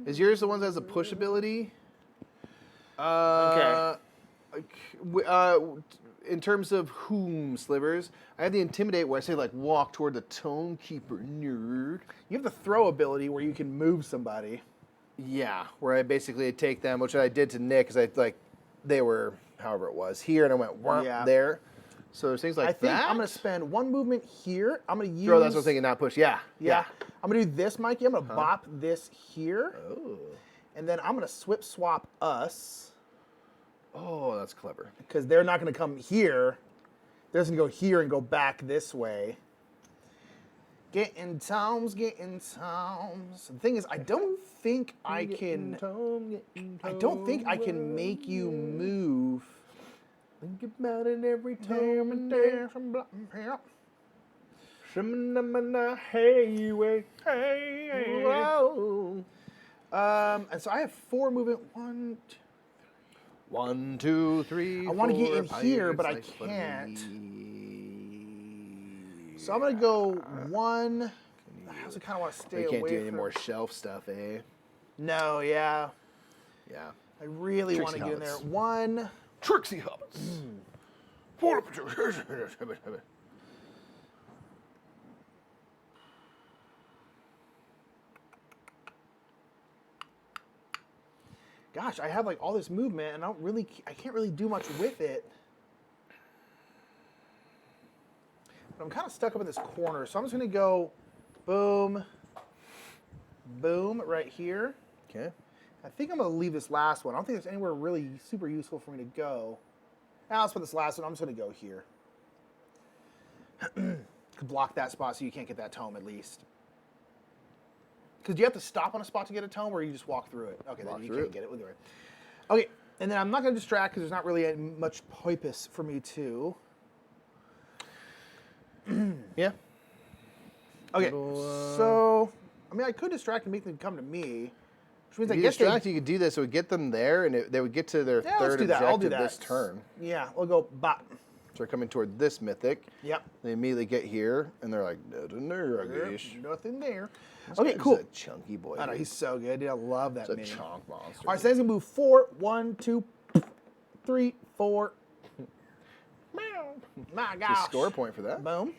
Is yours the one that has a push ability? Okay. In terms of whom, Slivers, I have the Intimidate where I say, like, walk toward the Tome Keeper, nerd. You have the throw ability where you can move somebody. Yeah, where I basically take them, which I did to Nick, because they were, however it was, here, and I went, there. So there's things like that. I think I'm going to spend 1 movement here. I'm going to use... Throw, that's what I was thinking, not push. Yeah. I'm going to do this, Mikey. I'm going to bop this here. Oh. And then I'm going to swap us. Oh, that's clever. Because they're not going to come here. They're just going to go here and go back this way. Getting tomes. The thing is, I don't think I can... I don't think I can make you move... Think about it every time and day. And so I have 4 movement. 1, 2, 3. I want to get in here, but I can't. So I'm gonna go 1. I also kind of want to stay away. You can't do any more shelf stuff, eh? No, yeah. Yeah. I really want to get in there. 1. Trixie Hobbits. Gosh, I have like all this movement, and I can't really do much with it. But I'm kind of stuck up in this corner, so I'm just going to go boom, boom right here. Okay. I think I'm going to leave this last one. I don't think there's anywhere really super useful for me to go. Now let's put this last one. I'm just going to go here. Could block that spot so you can't get that tome at least. Because do you have to stop on a spot to get a tome, or you just walk through it? Okay, then you can't get it. We'll do it. Okay, and then I'm not going to distract because there's not really much purpose for me to. Yeah. Okay, so I mean I could distract and make them come to me, which means I guess you could do this. It would get them there, and they would get to their third objective this turn. Yeah, we'll go bop. So they're coming toward this mythic. Yep. They immediately get here, and they're like, nothing there, I guess. Nothing there. This Okay, guy's cool. a chunky boy. I know, he's so good. Dude, I love that He's mini. a chonk monster. All right, so he's going to move 4, 1, 2, 3, 4. My gosh. Just score a point for that. Boom.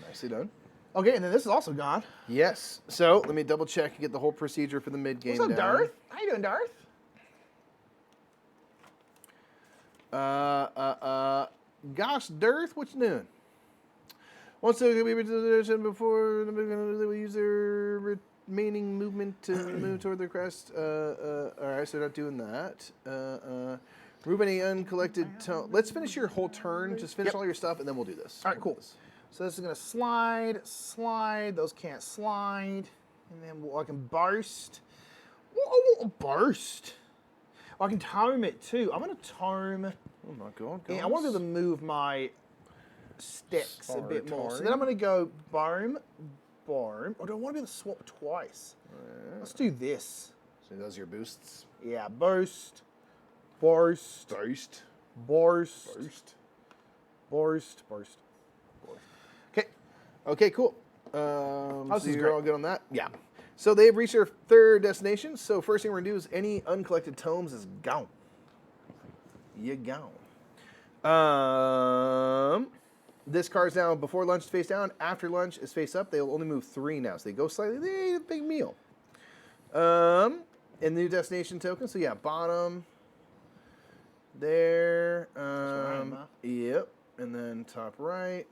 Nicely done. Okay, and then this is also gone. Yes. So let me double check and get the whole procedure for the mid game. What's up, Darth? How you doing, Darth? Gosh, Darth, what you doing? Once they be position before they will use their remaining movement to move toward their crest. All right, so they're not doing that. Remove any uncollected tone. Let's finish your whole turn. Just finish all your stuff, and then we'll do this. All right, cool. So this is going to slide. Those can't slide. And then I can burst. Oh, burst. Oh, I can tome it too. I'm going to tome. Oh my God. And I want to be able to move my sticks a bit more. So then I'm going to go boom, boom. Or do I want to be able to swap twice? Let's do this. So those are your boosts. Yeah, burst, burst, Burst. burst, Burst. burst, burst. Okay. Okay, cool. This So is you're great. all good on that? Yeah. So they've reached their third destination. So first thing we're going to do is any uncollected tomes is gone. You're gone. This card's now before lunch is face down. After lunch is face up. They'll only move 3 now. So they go slightly. They eat a big meal. And the new destination token. So yeah, bottom. There. Yep. And then top right.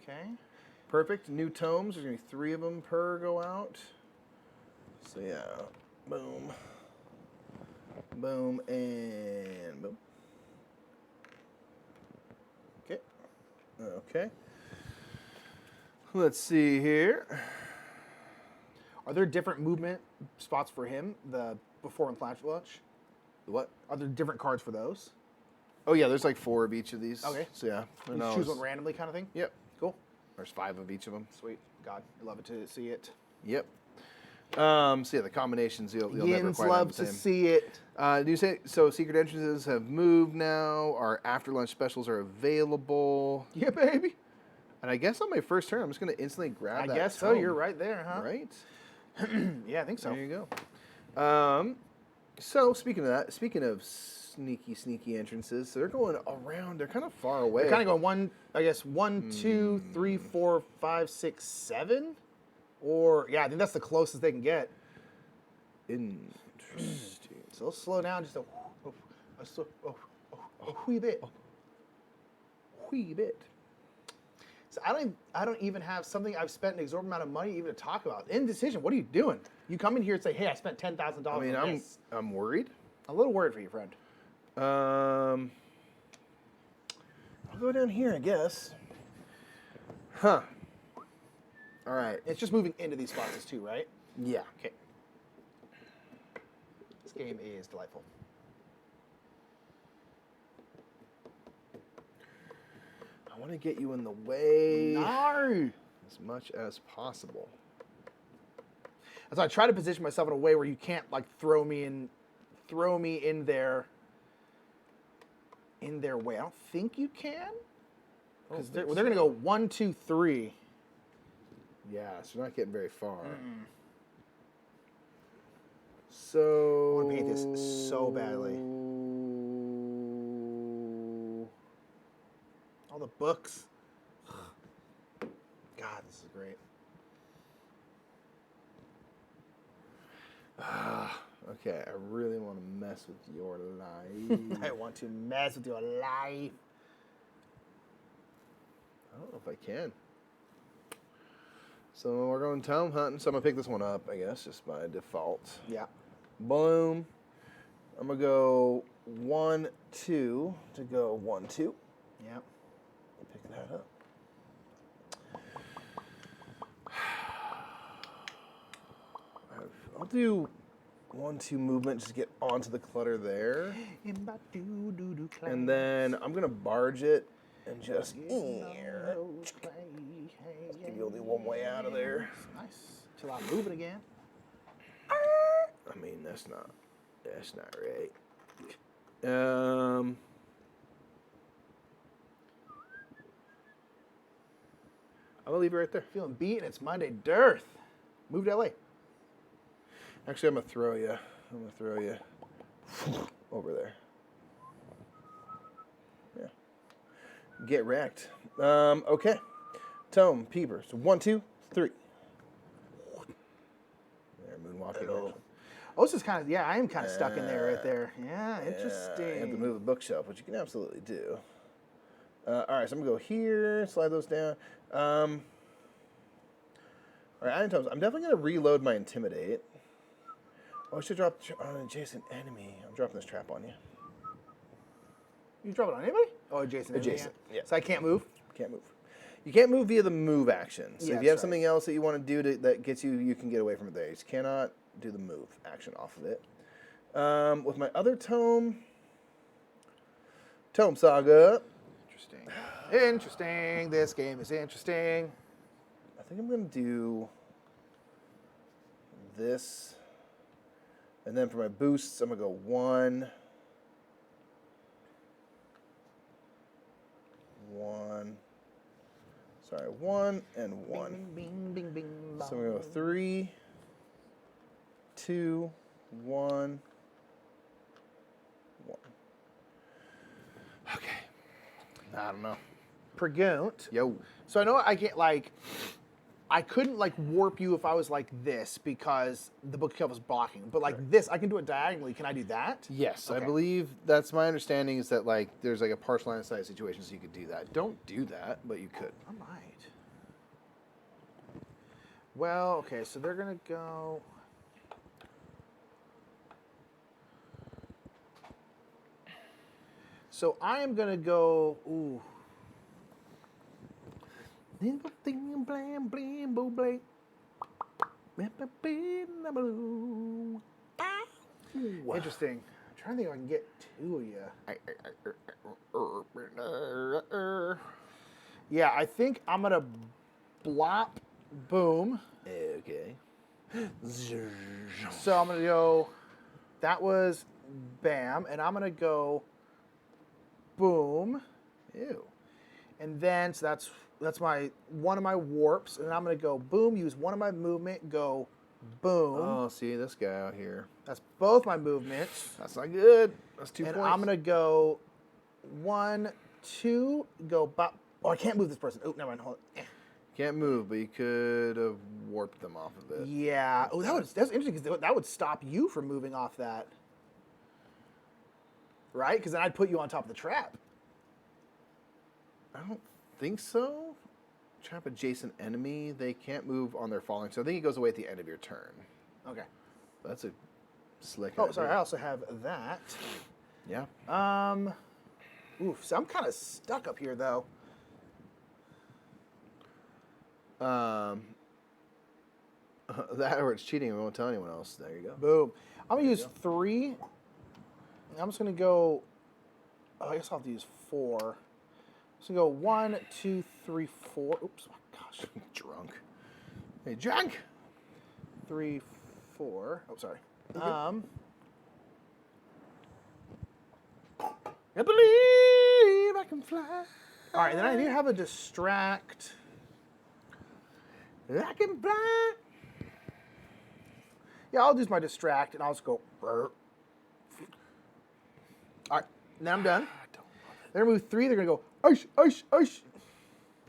Okay. Perfect. New tomes. There's going to be 3 of them per go out. So yeah. Boom. Boom and boom. Okay. Okay. Let's see here. Are there different movement spots for him, the before and after lunch? What? Are there different cards for those? Oh yeah, there's like 4 of each of these. Okay. So yeah. You just choose one randomly kind of thing? Yep. Cool. There's 5 of each of them. Sweet. God, I love it to see it. Yep. So yeah, the combinations you'll never Yins quite love have the to same. see it. Do you say so? Secret entrances have moved now. Our after lunch specials are available. Yeah, baby. And I guess on my first turn, I'm just going to instantly grab that. I guess so. tome. You're right there, huh? Right. Yeah, I think so. There you go. So speaking of that, speaking of sneaky entrances, so they're going around. They're kind of far away. They're kind of going 1, 2, 3, 4, 5, 6, 7. Or yeah, I think that's the closest they can get. Interesting. So let's slow down just a wee bit. Wee bit. So I don't even have something I've spent an exorbitant amount of money even to talk about. Indecision. What are you doing? You come in here and say, "Hey, I spent $10,000 I mean, on this." I'm worried. A little worried for you, friend. I'll go down here, I guess. Huh. All right. It's just moving into these spots too, right? Yeah. Okay. This game is delightful. I want to get you in the way No. as much as possible. So I try to position myself in a way where you can't like throw me in their way. I don't think you can. Because they're going to go 1, 2, 3. Yeah, so you're not getting very far. So I want to paint this so badly. All the books. God, this is great. Okay, I really want to mess with your life. I want to mess with your life. I don't know if I can. So we're going tome hunting. So I'm going to pick this one up, I guess, just by default. Yeah. Boom. I'm going to go 1, 2 to go 1, 2. Yeah. Pick that up. I'll do 1, 2 movement, just get onto the clutter there. And then I'm going to barge it and just give you only one way out of there. Nice. Till I move it again. I mean, that's not right. I'm going to leave it right there. Feeling beat and it's Monday dearth. Move to LA. Actually, I'm going to throw you. Over there. Yeah. Get wrecked. Okay. Tome, Peeper. So 1, 2, 3. There, moonwalking. Oh, this is kind of, yeah, I am kind of stuck in there right there. Yeah, interesting. You have to move a bookshelf, which you can absolutely do. All right, so I'm going to go here, slide those down. All right, item tomes. I'm definitely going to reload my Intimidate. Oh, I should drop on an adjacent enemy. I'm dropping this trap on you. You drop it on anybody? Oh, adjacent. Adjacent, yeah. So I can't move? Can't move. You can't move via the move action. So Yeah, if you have that's something else that you want to do that gets you, you can get away from it there. You just cannot do the move action off of it. With my other tome, Tome Saga. Interesting. This game is interesting. I think I'm going to do this. And then for my boosts, I'm going to go 1. 1. Sorry, 1 and 1. Bing, bing, bing, bing, So I'm going to go 3, 2, 1, 1. Okay. I don't know. Pregunt. Yo. So I know I get like, I couldn't like warp you if I was like this because the bookshelf was blocking. But like this, I can do it diagonally. Can I do that? Yes, Okay. I believe that's my understanding is that like there's like a partial line of sight situation so you could do that. Don't do that, but you could. I might. Well, okay, so they're gonna go. So I am gonna go. Ooh. Interesting. I'm trying to think if I can get two of you. Yeah, I think I'm gonna blop, boom. Okay. So I'm gonna go. That was bam, and I'm gonna go boom. Ew. And then so that's my one of my warps, and I'm gonna go boom. Use one of my movement. Go boom. Oh, see this guy out here. That's both my movements. That's not good. That's 2 And points. I'm gonna go 1, 2. Go bop. Oh, I can't move this person. Oh, never mind. Hold on. Can't move, but you could have warped them off of it. Yeah. Oh, that's interesting because that would stop you from moving off that. Right? Because then I'd put you on top of the trap. I don't think so. Trap adjacent enemy. They can't move on their falling, so I think it goes away at the end of your turn. Okay. That's a slick Oh, idea. sorry. I also have that. Yeah. Oof. So I'm kind of stuck up here though. That or it's cheating and we won't tell anyone else. There you go. Boom. I'm gonna use 3. I'm just gonna go. Oh, I guess I'll have to use 4. So go 1, 2, 3, 4. Oops, my gosh. Drunk. Hey, drunk. 3, 4. Oh, sorry. I believe I can fly. All right, then I do have a distract. I can fly. Yeah, I'll use my distract and I'll just go. All right, now I'm done. I don't love it. They're gonna move 3. They're gonna go. Ice, ice, ice.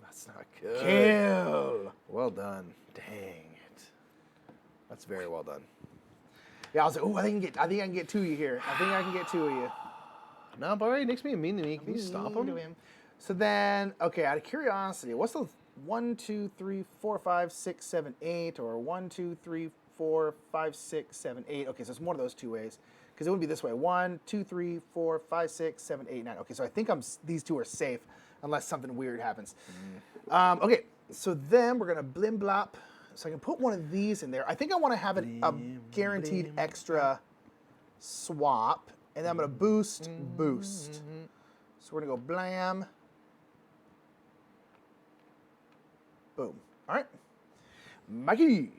That's not good. Kill. Well done. Dang it. That's very well done. Yeah, I was like, oh, I think I can get 2 of you here. I think I can get 2 of you. No, Barry, next me mean to me. Can you stop him? So then, okay, out of curiosity, what's the 1, 2, 3, 4, 5, 6, 7, 8, or 1, 2, 3, 4, 5, 6, 7, 8. Okay, so it's one of those two ways. Because it wouldn't be this way. 1, 2, 3, 4, 5, 6, 7, 8, 9. Okay, so I think these two are safe unless something weird happens. Okay, so then we're going to blim blop. So I can put one of these in there. I think I want to have a guaranteed extra swap. And then I'm going to boost. So we're going to go blam. Boom. All right. Mikey.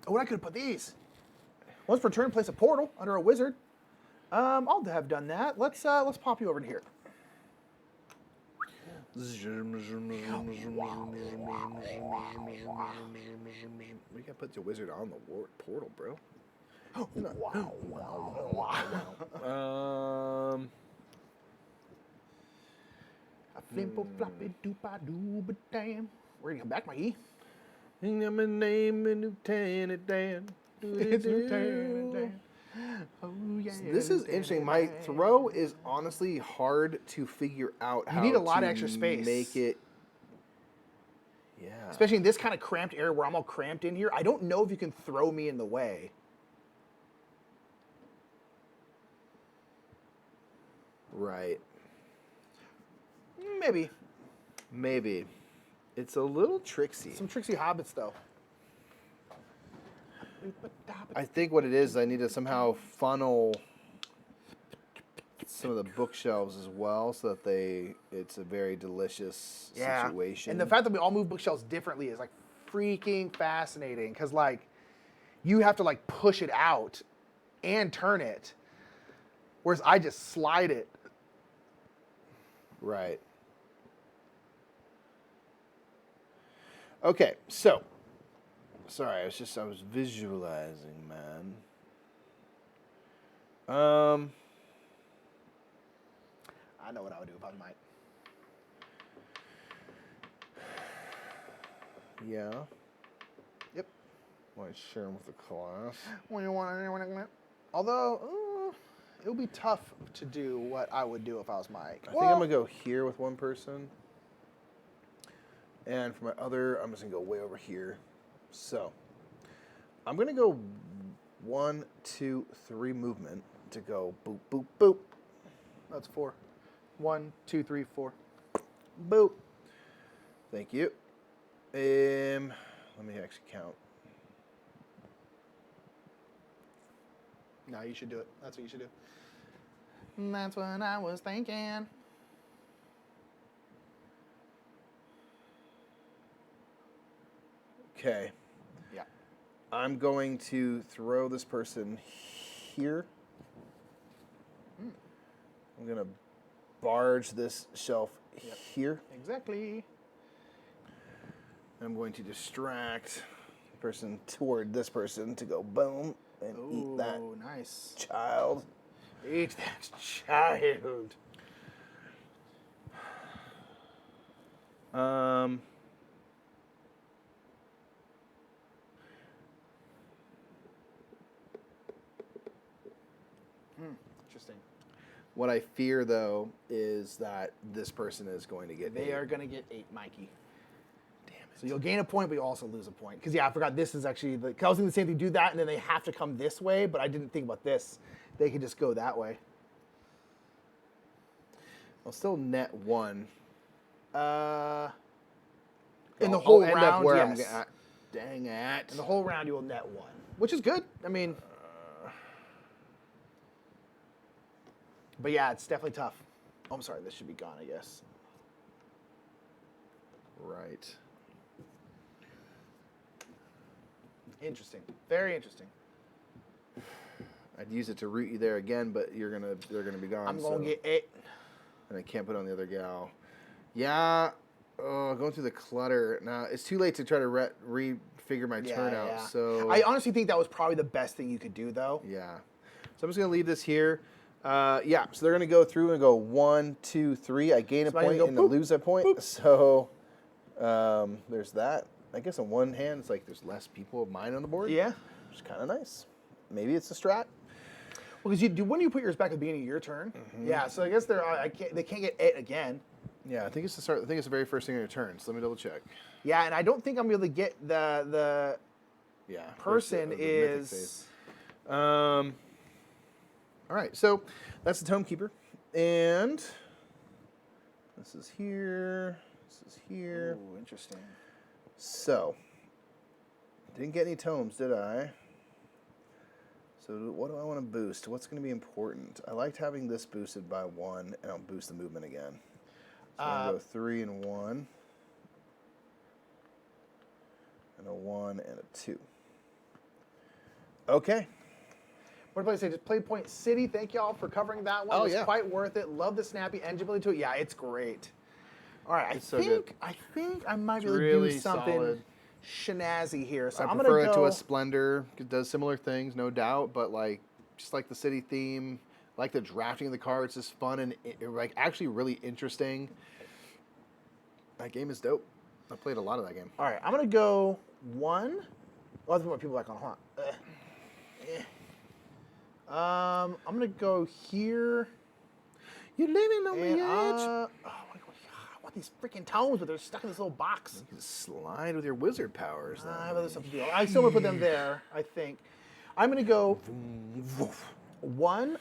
Oh, and I could have put these. Once per turn, place a portal under a wizard. I'll have done that. Let's pop you over to here. We gotta put the wizard on the portal, bro. A flimpo floppy doopa dooba damn. We're gonna come back, Mikey. I'm a name Lieutenant Dan. It's Lieutenant Dan. Oh yeah. This is interesting. My throw is honestly hard to figure out how You need a lot to of extra space. make it. Yeah. Especially in this kind of cramped area where I'm all cramped in here. I don't know if you can throw me in the way. Right. Maybe. Maybe. It's a little tricksy. Some tricksy hobbits, though. I think what it is, I need to somehow funnel some of the bookshelves as well, so that it's a very delicious situation. And the fact that we all move bookshelves differently is like freaking fascinating, because like you have to like push it out and turn it, whereas I just slide it. Right. Okay, so sorry, I was visualizing, man. I know what I would do if I was Mike. Yeah. Yep. Want to share them with the class? Although it would be tough to do what I would do if I was Mike. I think I'm gonna go here with one person, and for my other, I'm just gonna go way over here. So I'm gonna go 1, 2, 3 movement to go boop boop boop. That's 4. 1, 2, 3, 4. Boop. Thank you. Let me actually count. No, you should do it. That's what you should do. That's what I was thinking. Okay. Yeah. I'm going to throw this person here. I'm going to barge this shelf here. Exactly. I'm going to distract the person toward this person to go boom and eat that nice child. Eat that child. Interesting. What I fear, though, is that this person is going to get They eight. are going to get 8, Mikey. Damn it. So you'll gain a point, but you also lose a point. Because, I forgot this is actually, I was thinking the same thing, do that, and then they have to come this way, but I didn't think about this. They could just go that way. I'll still net 1. In the I'll whole end up round, where yes. I'm at. Dang it. In the whole round, you will net 1, which is good. I mean, but yeah, it's definitely tough. Oh, I'm sorry, this should be gone, I guess. Right. Interesting. Very interesting. I'd use it to root you there again, but they're gonna be gone. I'm going to so. get 8. And I can't put on the other gal. Yeah. Going through the clutter. Now, it's too late to try to refigure my turn out. Yeah. So I honestly think that was probably the best thing you could do, though. yeah. So I'm just going to leave this here. Yeah. So they're going to go through and go 1, 2, 3. I gain a So I'm gonna point go and boop, lose a point. boop. So there's that. I guess on one hand, it's like there's less people of mine on the board. Yeah. Which is kind of nice. Maybe it's a strat. Well, because when you put yours back at the beginning of your turn, yeah. So I guess they can't get 8 again. Yeah, I think it's the start. I think it's the very first thing on your turn. So let me double check. Yeah, and I don't think I'm able to get the Yeah, person first, the mythic is. phase. All right, so that's the Tome Keeper, and this is here. This is here. Ooh, interesting. So, didn't get any tomes, did I? So what do I want to boost? What's going to be important? I liked having this boosted by 1, and I'll boost the movement again. So I'm going to go 3 and 1, and a 1 and a 2. Okay. What did I say? Just Play Point City. Thank y'all for covering that one. Oh, It was yeah. quite worth it. Love the snappy engine ability to it. Yeah, it's great. All right, It's so good. I think I might be It's able to really do something solid. shenazzy here. So I I'm prefer gonna it go. to a Splendor. It does similar things, no doubt, but like just like the city theme, like the drafting of the cards is fun and like actually really interesting. That game is dope. I played a lot of that game. All right, I'm gonna go 1. Well, that's what people like on. Hold on. I'm gonna go here. You're living on And, the edge. oh my God, I want these freaking tomes, but they're stuck in this little box. You can slide with your wizard powers. Then. I have other stuff to do. I still want to put them there, I think. I'm going to go 1,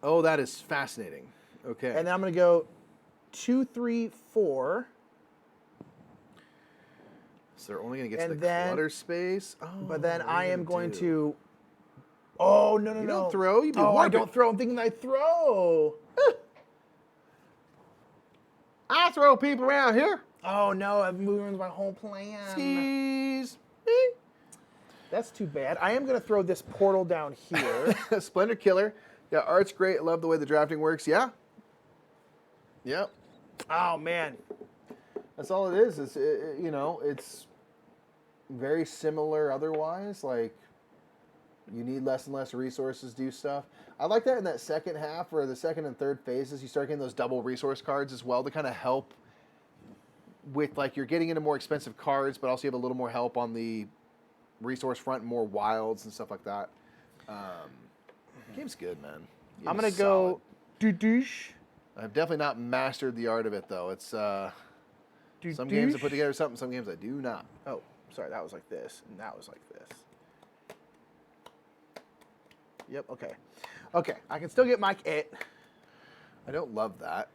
Oh, that is fascinating. Okay. and then I'm going to go 2, 3, 4. So they're only going to get to and the then- clutter space. Oh, But then what are I you am gonna going do? to. Oh, no, You don't throw, you do Oh, I warp it. don't throw. I'm thinking I throw. I throw people around here. Oh, no, I've moved my whole plan. Skis. That's too bad. I am going to throw this portal down here. Splendor Killer. Yeah, art's great. I love the way the drafting works. Yeah. Yep. Oh, man. That's all it is. You know, it's very similar otherwise. Like, you need less and less resources to do stuff. I like that in that second half or the second and third phases, you start getting those double resource cards as well to kind of help with, like, you're getting into more expensive cards, but also you have a little more help on the resource front, more wilds and stuff like that. Game's good, man. I'm going to go. Doosh. I've definitely not mastered the art of it, though. It's some games I put together something, some games I do not. Oh, sorry, that was like this, and that was like this. Yep, okay. Okay, I can still get Mike it. I don't love that.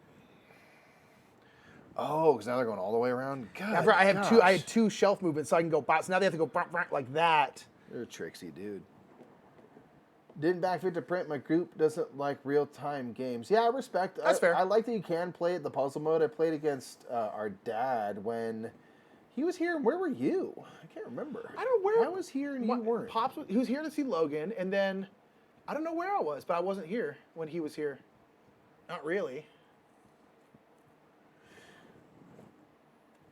Oh, because now they're going all the way around. God, After I have two, I had gosh. 2 shelf movements, so I can go bounce. Now they have to go like that. You're a tricksy dude. Didn't backfit to print. My group doesn't like real-time games. Yeah, I respect. That's fair. I like that you can play it the puzzle mode. I played against our dad when he was here. Where were you? I can't remember. I don't know where I was here and you weren't. Pops, he was here to see Logan, and then I don't know where I was, but I wasn't here when he was here. Not really.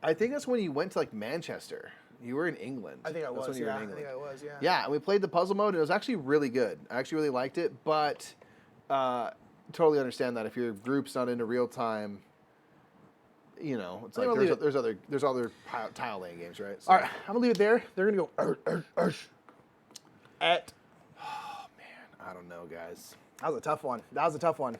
I think that's when you went to like Manchester. You were in England. I think I That's was. when you were Yeah, in I England. think I was. Yeah. Yeah, and we played the puzzle mode, and it was actually really good. I actually really liked it, but totally understand that if your group's not into real time, you know, it's I think like I'll there's leave other tile laying games, right? So, All right, I'm gonna leave it there. They're gonna go at. oh man, I don't know, guys. That was a tough one. That was a tough one.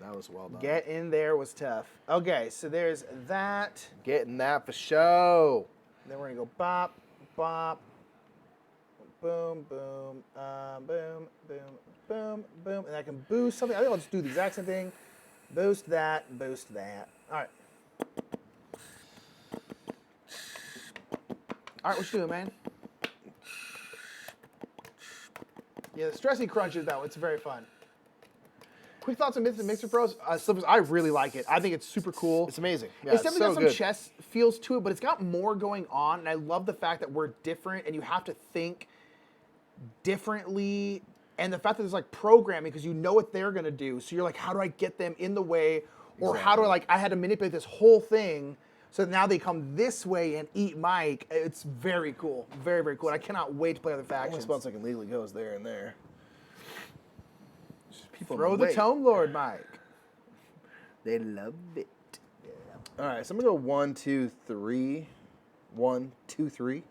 That was well done. Get in there was tough. Okay, so there's that. Getting that for show. Then we're gonna go bop, bop, boom, boom, boom, boom, boom, boom, and I can boost something. I think I'll just do the exact same thing. Boost that, boost that. All right. All right, what you doing, man? Yeah, the stressy crunches though. It's very fun. Quick thoughts on Mythic Mixer Pros. Slippers, I really like it. I think it's super cool. It's amazing. Yeah, It's definitely so got some good. chess feels to it, but it's got more going on, and I love the fact that we're different, and you have to think differently, and the fact that there's like programming because you know what they're gonna do. So you're like, how do I get them in the way, or how do I I had to manipulate this whole thing so that now they come this way and eat Mike. It's very cool, very very cool. And I cannot wait to play other Only factions. spots I can legally go is there and there. People in Throw the way. Tome Lord, Mike. They love it. All right, so I'm gonna go 1, 2, 3. 1, 2, 3.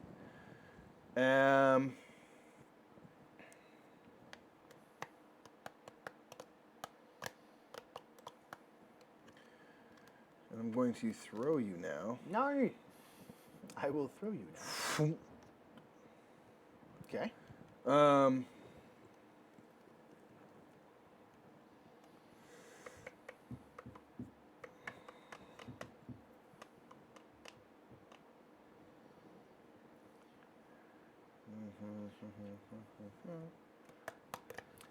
And I'm going to throw you now. No. I will throw you now. Okay. I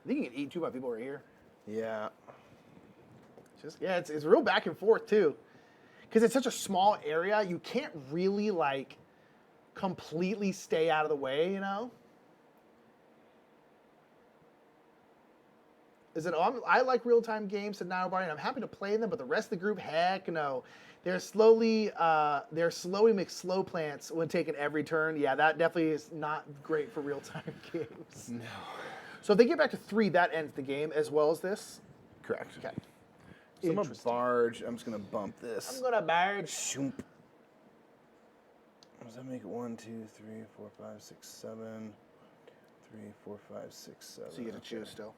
think you can eat too by people right here. Yeah. It's real back and forth too, because it's such a small area. You can't really like completely stay out of the way, you know. I like real-time games and now, Barney, and I'm happy to play them, but the rest of the group, heck no. They're slowy McSlow plants when taking every turn. Yeah, that definitely is not great for real-time games. No. So if they get back to 3, that ends the game as well as this? Correct. Okay. So I'm going to barge. I'm just going to bump this. I'm going to barge. Shoomp. Does that make it 1, 2, 3, 4, 5, 6, 7? 3, 4, 5, 6, 7. So you get to choose still.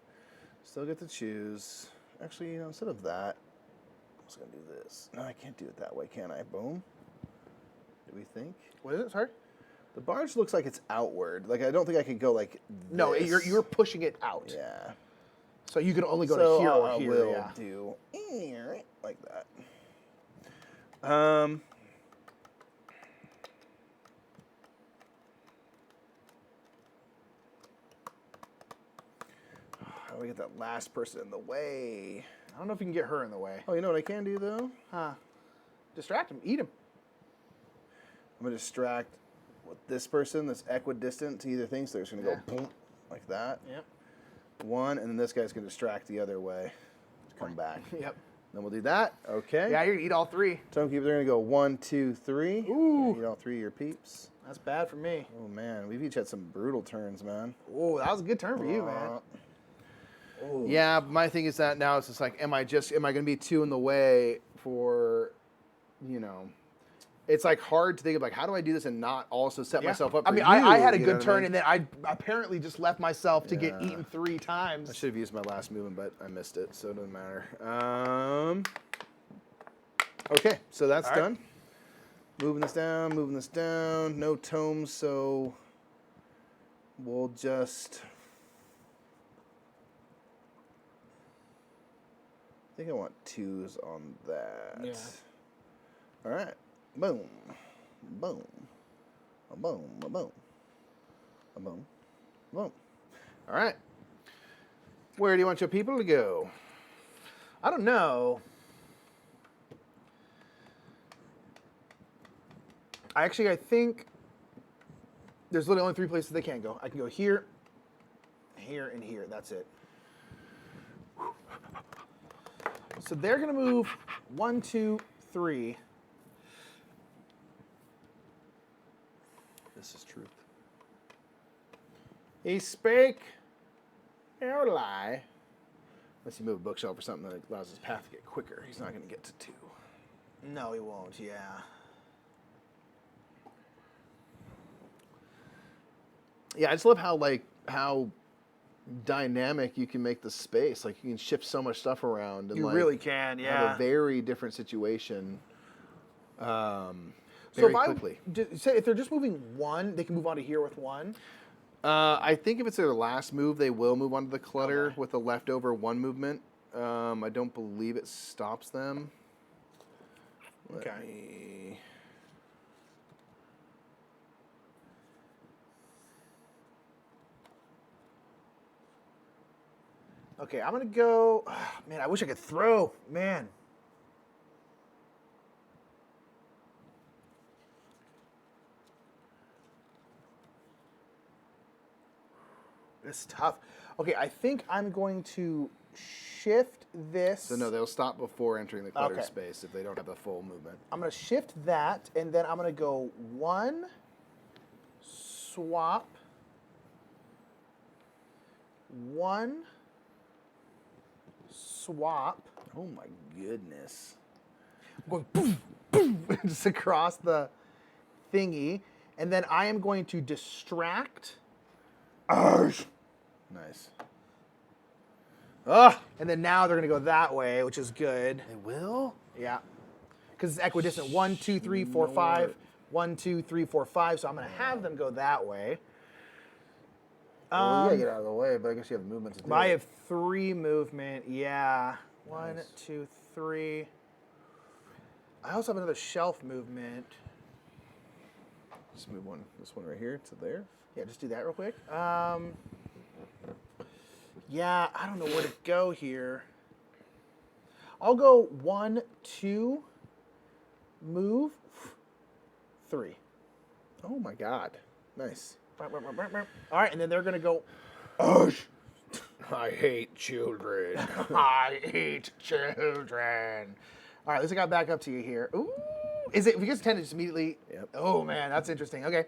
Still get to choose. Actually, you know, instead of that, I'm just going to do this. No, I can't do it that way, can I? Boom. Do we think? What is it? Sorry? The barge looks like it's outward. Like, I don't think I could go like this. No, you're pushing it out. Yeah. So you can only go So to here or I here. will Yeah. do like that. How do we get that last person in the way? I don't know if you can get her in the way. Oh, you know what I can do though? Huh. Distract him. Eat him. I'm gonna distract with this person that's equidistant to either thing, so they're just gonna go boom like that. Yep. One, and then this guy's gonna distract the other way to come back. Yep. Then we'll do that. Okay. Yeah, you're gonna eat all 3. Tomekeeper, they're gonna go 1, 2, 3. Ooh. Eat all 3 of your peeps. That's bad for me. Oh man, we've each had some brutal turns, man. Oh, that was a good turn for you, man. Ooh. Yeah, my thing is that now it's just like, am I gonna be 2 in the way for, you know? It's like hard to think of like, how do I do this and not also set myself up for I mean, you, I had a you know good what I turn, mean? and then I apparently just left myself to get Yeah. eaten 3 times. I should have used my last movement, but I missed it, so it doesn't matter. Okay, so that's All right. done. Moving this down. No tomes, so we'll just... I think I want 2s on that. Yeah. All right. Boom. Boom. A boom. A boom. A boom. Boom. All right. Where do you want your people to go? I don't know. I think there's literally only 3 places they can't go. I can go here, here, and here. That's it. So they're going to move 1, 2, 3. This is truth. He spake no lie. Unless you move a bookshelf or something that allows his path to get quicker. He's not going to get to 2. No, he won't, yeah. Yeah, I just love how dynamic you can make the space. Like you can shift so much stuff around. And You really can, have yeah. a very different situation. So Very if quickly. say if they're just moving 1, they can move on to here with 1. I think if it's their last move, they will move on to the clutter with the leftover 1 movement. I don't believe it stops them. Let me... Okay, I'm going to go... man, I wish I could throw. Man. It's tough. Okay, I think I'm going to shift this. So no, they'll stop before entering the cluttered Okay. space if they don't have the full movement. I'm going to shift that, and then I'm going to go 1, swap, 1, swap. Oh my goodness. I'm going boom, boom, just across the thingy. And then I am going to distract. Nice. Ah! And then now they're going to go that way, which is good. They will? Yeah. because it's equidistant. 1, 2, 3, 4, 5. 1, 2, 3, 4, 5. So I'm going to have them go that way. Well, you gotta get out of the way, but I guess you have the movement to do I it. have 3 movement. Yeah. One, Nice. 2, 3. I also have another shelf movement. Just move this one right here to there. Yeah, just do that real quick. Yeah, I don't know where to go here. I'll go 1, 2, move, 3. Oh my God. Nice. All right, and then they're going to go, I hate children. I hate children. All right, let's get back up to you here. Ooh, is it, because 10 is just immediately, Yep. Oh man, that's interesting. Okay,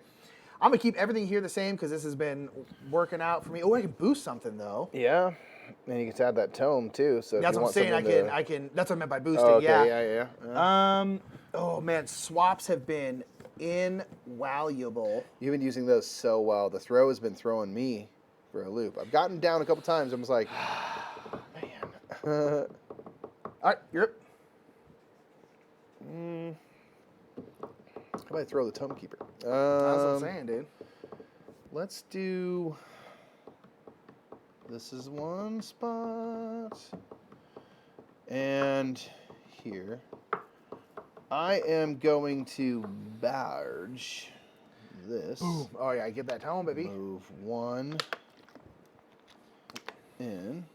I'm going to keep everything here the same because this has been working out for me. Oh, I can boost something though. Yeah. And you can add that tome too. So That's if you what I'm want saying. someone I can. That's what I meant by boosting. Oh, okay. Yeah. Yeah. Oh man, swaps have been invaluable. You've been using those so well. The throw has been throwing me for a loop. I've gotten down a couple times. I was like, All right, you're up. how about I throw the Tome Keeper? That's what I'm saying, dude. Let's do. This is one spot. And here. I am going to barge this. Ooh. Oh yeah, get that tone, baby. Move 1 in.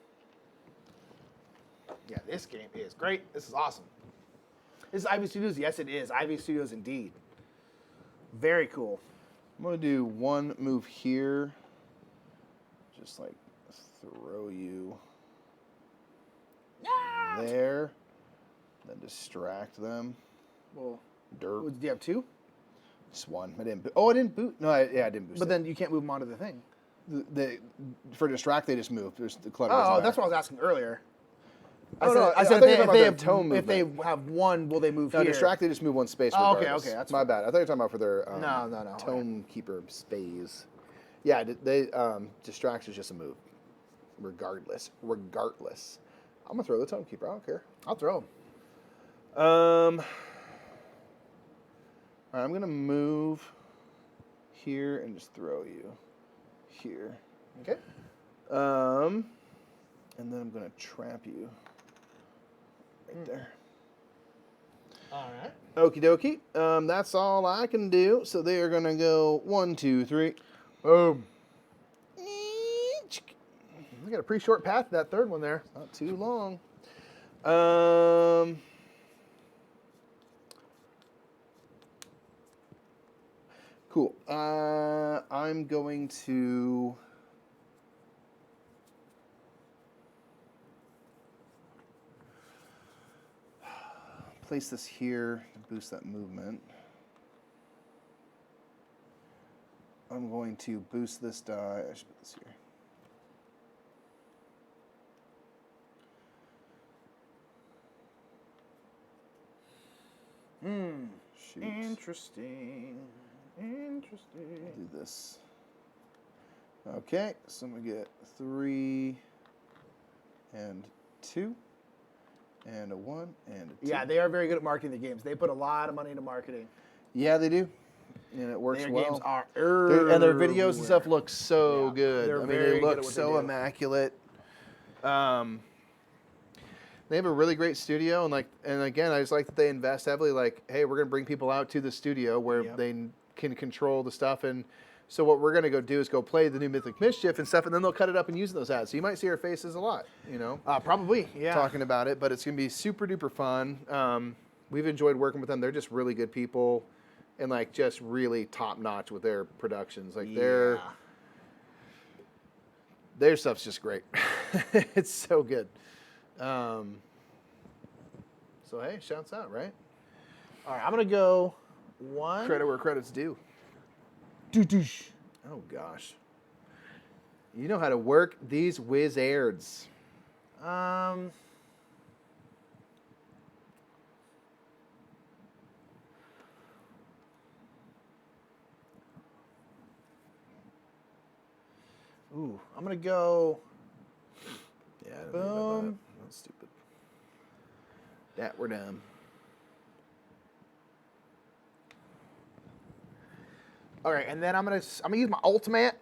Yeah, this game is great. This is awesome. This is Ivy Studios. Yes, it is Ivy Studios indeed. Very cool. I'm going to do 1 move here. Just like throw you there. Then distract them. Well, Dirt. do you have 2? Just 1. I didn't. I didn't boot. No, I didn't boost. But it. then you can't move them onto the thing. For distract, they just move. There's the clutter. Oh, that's what I was asking earlier. I I said thought you were if talking they about have their tome if they movement. have 1, will they move No, here? distract, they just move 1 space. Oh, okay, regardless. okay, that's my fine. bad. I thought you were talking about for their No. Tome Keeper space. Yeah, they distract is just a move. Regardless. I'm gonna throw the Tome Keeper. I don't care. I'll throw them. All right, I'm gonna move here and just throw you here. Okay. And then I'm gonna trap you right there. All right. Okie dokie. That's all I can do. So they are gonna go 1, 2, 3. Boom. We got a pretty short path to that third one there. Not too long. Cool. I'm going to place this here to boost that movement. I'm going to boost this die. I should put this here. Shoot. Interesting. Do this. Okay, so I'm gonna get 3 and 2 and a 1 and a 2. Yeah, they are very good at marketing the games. They put a lot of money into marketing. Yeah, they do, and it works Their well. games are And their videos and stuff everywhere. look so Yeah, good. they're I mean, very they good look at what they so do. immaculate. They have a really great studio, and again, I just like that they invest heavily. Like, hey, we're gonna bring people out to the studio where Yep. they can control the stuff, and so what we're gonna go do is go play the new Mythic Mischief and stuff, and then they'll cut it up and use those ads. So you might see our faces a lot, Probably, yeah. talking about it. But it's gonna be super duper fun. We've enjoyed working with them. They're just really good people, and like just really top notch with their productions. Like their stuff's just great. It's so good. So hey, shouts out, right? All right, I'm gonna go 1. Credit where credit's due. Doosh. Oh gosh, you know how to work these wizards. Ooh, I'm gonna go. Yeah, I didn't think about Boom. that. That's stupid. That we're done. All right, and then I'm gonna use my ultimate.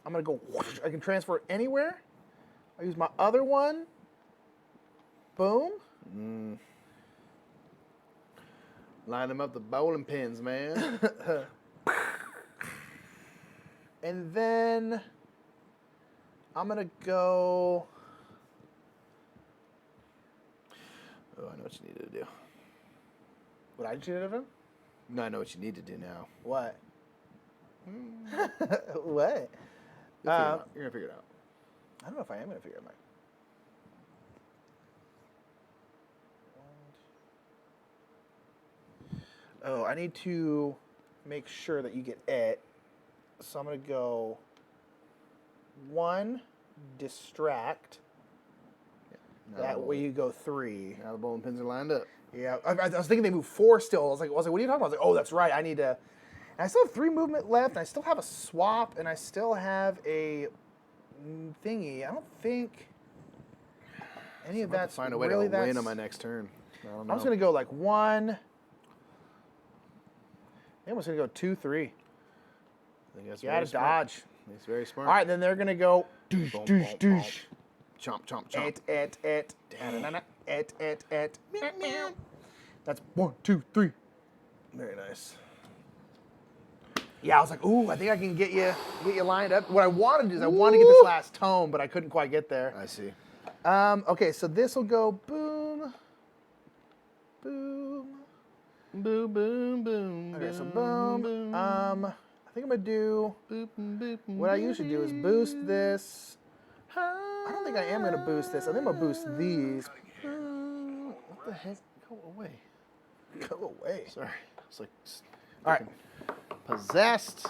I'm gonna go. Whoosh, I can transfer it anywhere. I use my other one. Boom. Line them up the bowling pins, man. And then I'm gonna go. Oh, I know what you need to do. What I did of him? No, I know what you need to do now. What? What? You're gonna figure it out. I don't know if I am gonna figure it out. Oh, I need to make sure that you get it. So I'm going to go 1, distract. That way you go 3. Now the bowling pins are lined up. Yeah, I was thinking they move 4 still. I was like, what are you talking about? I was like, oh, that's right. I need to. And I still have 3 movement left. And I still have a swap, and I still have a thingy. I don't think any of that's find a way really to win on my next turn. I don't know. I'm just gonna go like 1. I'm just gonna go 2, 3. I think that's You gotta dodge. It's very smart. All right, then they're gonna go douche, Boom, douche, boom, douche. Chomp, chomp, chomp. Et. That's 1, 2, 3. Very nice. Yeah, I was like, ooh, I think I can get you lined up. What I wanted to do is I wanted to get this last tone, but I couldn't quite get there. I see. Okay, so this will go boom, boom, Boom, boom, boom. okay, so boom. I think I'm gonna do what I usually do is boost this. I don't think I am gonna boost this. I think I'm gonna boost these. What the heck? Go away. Go away. Sorry. It's like All right. possessed.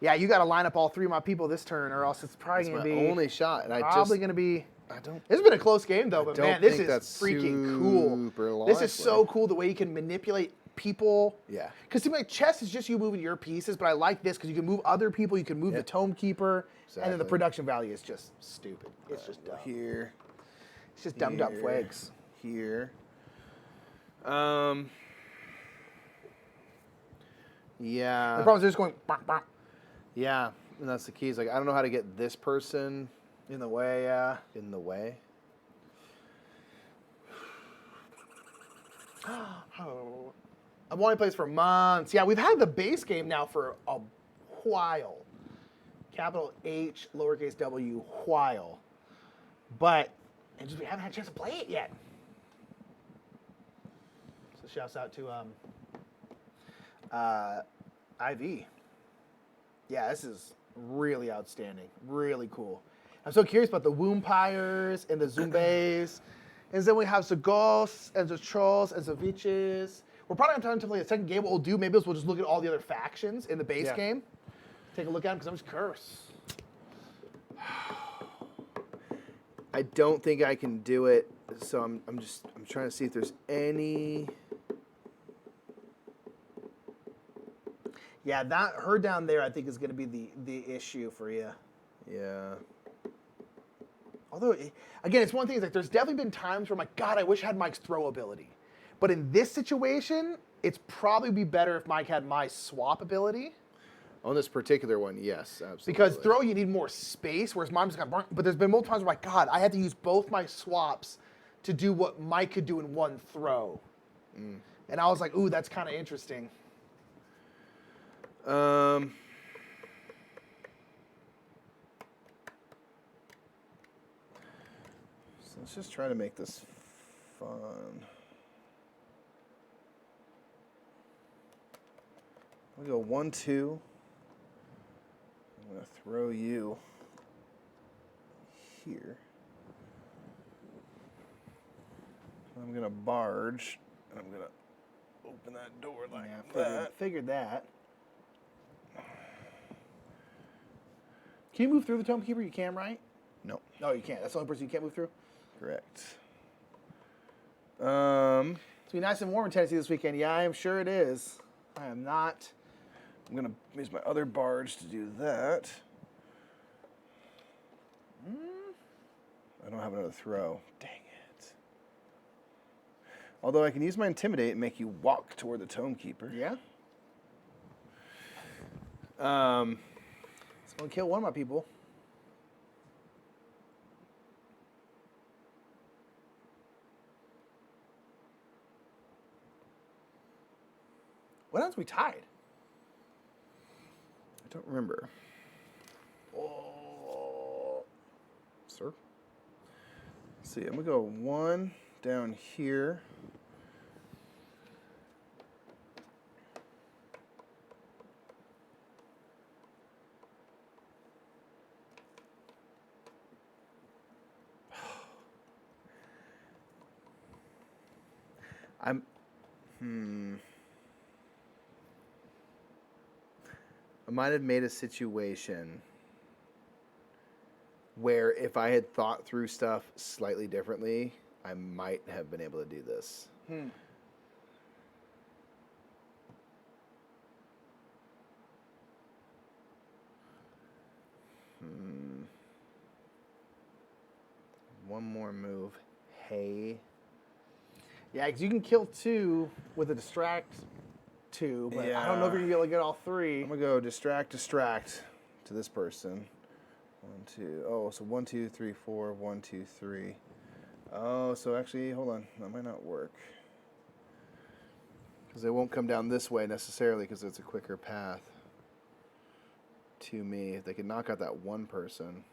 Yeah, you got to line up all 3 of my people this turn, or else it's probably It's gonna my be only shot, and probably gonna be. I don't. This has been a close game though, but don't man, this think is that's freaking cool. super This is so likely. cool the way you can manipulate people. Yeah. Because to me, like, chess is just you moving your pieces, but I like this because you can move other people, you can move the Tome Keeper, and then the Exactly. production value is just stupid. It's just dumb. Here. It's just dumb here, flags. Here. Yeah. The problem is they're just going bonk, bonk, Yeah, and that's the key. Is like I don't know how to get this person in the way. Yeah. in the way. I've wanted to play this for months. Yeah, we've had the base game now for a while. Capital H, lowercase w, while. But we haven't had a chance to play it yet. So shouts out to IV. Yeah, this is really outstanding. Really cool. I'm so curious about the Woompires and the Zumbes. And then we have the ghosts and the trolls and the witches. We're probably going to have time to play the second game. What we'll do maybe is we'll just look at all the other factions in the base game. Take a look at them because I'm just cursed. I don't think I can do it, so I'm trying to see if there's any. Yeah, her down there I think is going to be the issue for you. Yeah. Although, again, it's one thing. Is like there's definitely been times where I'm like, God, I wish I had Mike's throw ability. But in this situation, it's probably be better if Mike had my swap ability. On this particular one, yes, absolutely. Because throw, you need more space, whereas mine just got burnt. But there's been multiple times where, like, God, I had to use both my swaps to do what Mike could do in one throw. And I was like, ooh, that's kind of interesting. So let's just try to make this fun. We go 1, 2. I'm gonna throw you here. I'm gonna barge. And I'm gonna open that door like that. Figured that. Can you move through the Tome Keeper? You can, right? No, No, you can't. That's the only person you can't move through. correct. It's gonna be nice and warm in Tennessee this weekend. Yeah, I am sure it is. I am not. I'm gonna use my other barge to do that. I don't have another throw. Dang it. Although I can use my intimidate and make you walk toward the Tome Keeper. Yeah. It's going to kill one of my people. What happens if we tied? I don't remember. Oh. Sir? Let's see, I'm gonna go 1 down here. I might have made a situation where if I had thought through stuff slightly differently, I might have been able to do this. One more move. Hey. Yeah, because you can kill 2 with a distract 2, but I don't know if you're going to be able to get all 3. I'm going to go distract to this person. 1, 2. Oh, so 1, 2, 3, 4. 1, 2, 3. Oh, so actually, hold on. That might not work. Because they won't come down this way necessarily because it's a quicker path to me. If they could knock out that one person.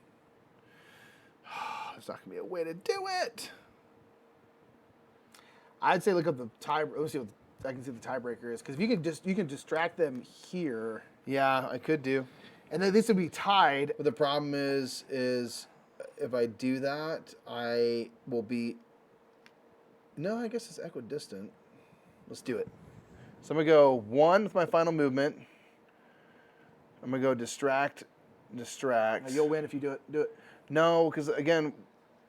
There's not going to be a way to do it. I'd say look up the tie. Let's see what I can see what the tiebreaker is, because if you can distract them here, Yeah, I could do. and then this would be tied. But the problem is if I do that, I will be. No, I guess it's equidistant. Let's do it. So I'm gonna go 1 with my final movement. I'm gonna go distract. You'll win if you do it. No, because again,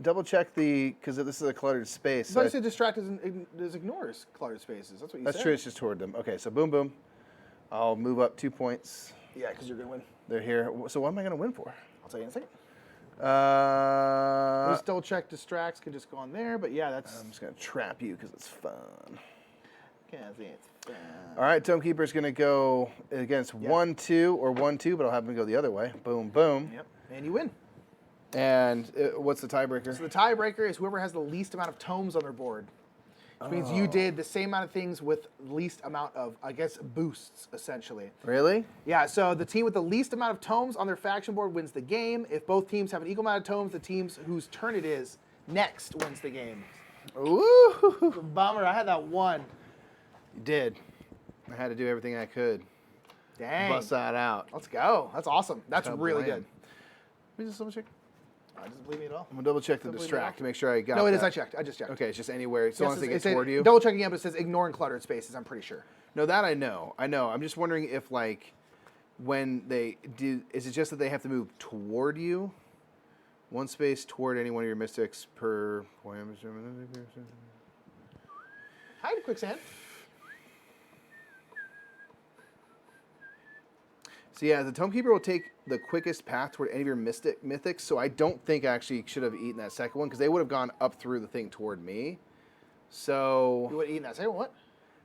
double check because this is a cluttered space. So I said distract ignores cluttered spaces. That's what you said. That's true. It's just toward them. Okay, so boom, boom. I'll move up 2 points. Yeah, because you're gonna win. They're here. So what am I gonna win for? I'll tell you in a second. I'm Let's double check distracts could just go on there, but yeah, that's. just gonna trap you because it's fun. It's fun. All right, Tomekeeper's going to go against 1, 2, or 1, 2, but I'll have him go the other way. Boom, boom. Yep, and you win. And what's the tiebreaker? So the tiebreaker is whoever has the least amount of tomes on their board. Which means you did the same amount of things with least amount of, I guess, boosts, essentially. Really? Yeah, so the team with the least amount of tomes on their faction board wins the game. If both teams have an equal amount of tomes, the teams whose turn it is next wins the game. Ooh. Bummer, I had that one. You did. I had to do everything I could. Dang. Bust that out. Let's go. That's awesome. That's really good. Let me just double check. I doesn't believe me at all. I'm going to double check the distract to make sure I got No, it is. that. I checked. I just checked. Okay, it's just anywhere. So long as they get It toward you. Double checking again, but it says ignoring cluttered spaces, I'm pretty sure. No, that I know. I'm just wondering if, like, when they do, is it just that they have to move toward you? 1 space toward any one of your mystics per. Hide quicksand. So yeah, the Tomekeeper will take the quickest path toward any of your mythics. So I don't think I actually should have eaten that second one because they would have gone up through the thing toward me. So You would have eaten that second what?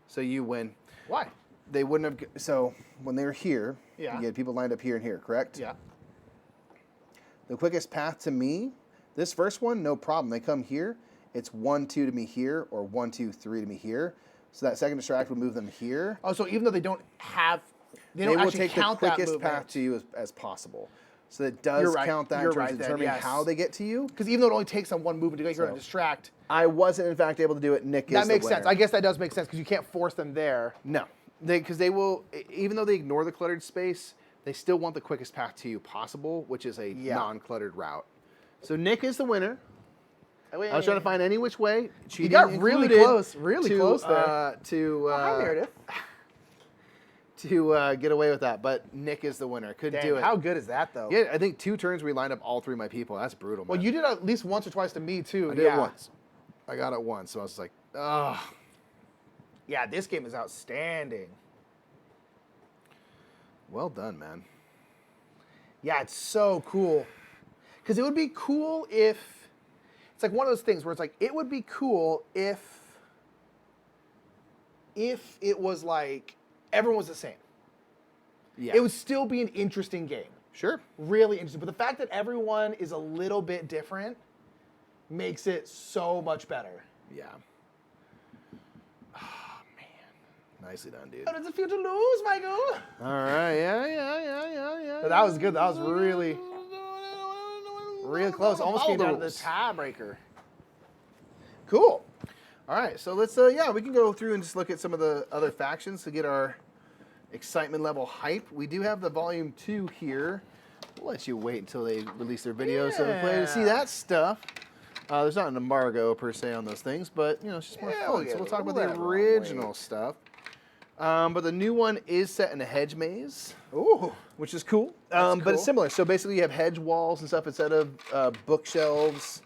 So you win. Why? They wouldn't have. So when they were here, Yeah. you had people lined up here and here, correct? Yeah. The quickest path to me, this first one, no problem. They come here. It's 1, 2 to me here, or 1, 2, 3 to me here. So that second distract would move them here. Oh, so even though they don't have, they don't will actually take the count that quickest movement. path to you as possible. So it does You're right. count that You're in terms right of then, determining yes. how they get to you. Because even though it only takes them one movement to get here on a distract, I wasn't, in fact, able to do it. Nick is that the makes winner. sense. I guess that does make sense because you can't force them there. No, because they will, even though they ignore the cluttered space, they still want the quickest path to you possible, which is a non-cluttered route. So Nick is the winner. I was trying to find any which way. You got really close, really close there. Hi, Meredith. To get away with that, but Nick is the winner. Couldn't do it. How good is that, though? Yeah, I think 2 turns we lined up all 3 of my people. That's brutal, man. Well, you did at least once or twice to me, too. I did it once. I got it once, so I was like, ugh. Yeah, this game is outstanding. Well done, man. Yeah, it's so cool. Because it would be cool if... It's like one of those things where it's like, it would be cool if it was like, everyone was the same. Yeah. it would still be an interesting game. Sure. Really interesting. But the fact that everyone is a little bit different makes it so much better. Yeah. Oh, man. Nicely done, dude. How does it feel to lose, Michael? All right. Yeah. But that was good. That was really, really close. Almost came down to the tiebreaker. Cool. All right, so let's, we can go through and just look at some of the other factions to get our excitement level hype. We do have the Volume 2 here. We'll let you wait until they release their videos so we play to see that stuff. There's not an embargo per se on those things, but, it's just more fun. So we'll talk about the original stuff. But the new one is set in a hedge maze. Ooh. Which is cool. But it's similar. So basically you have hedge walls and stuff instead of bookshelves.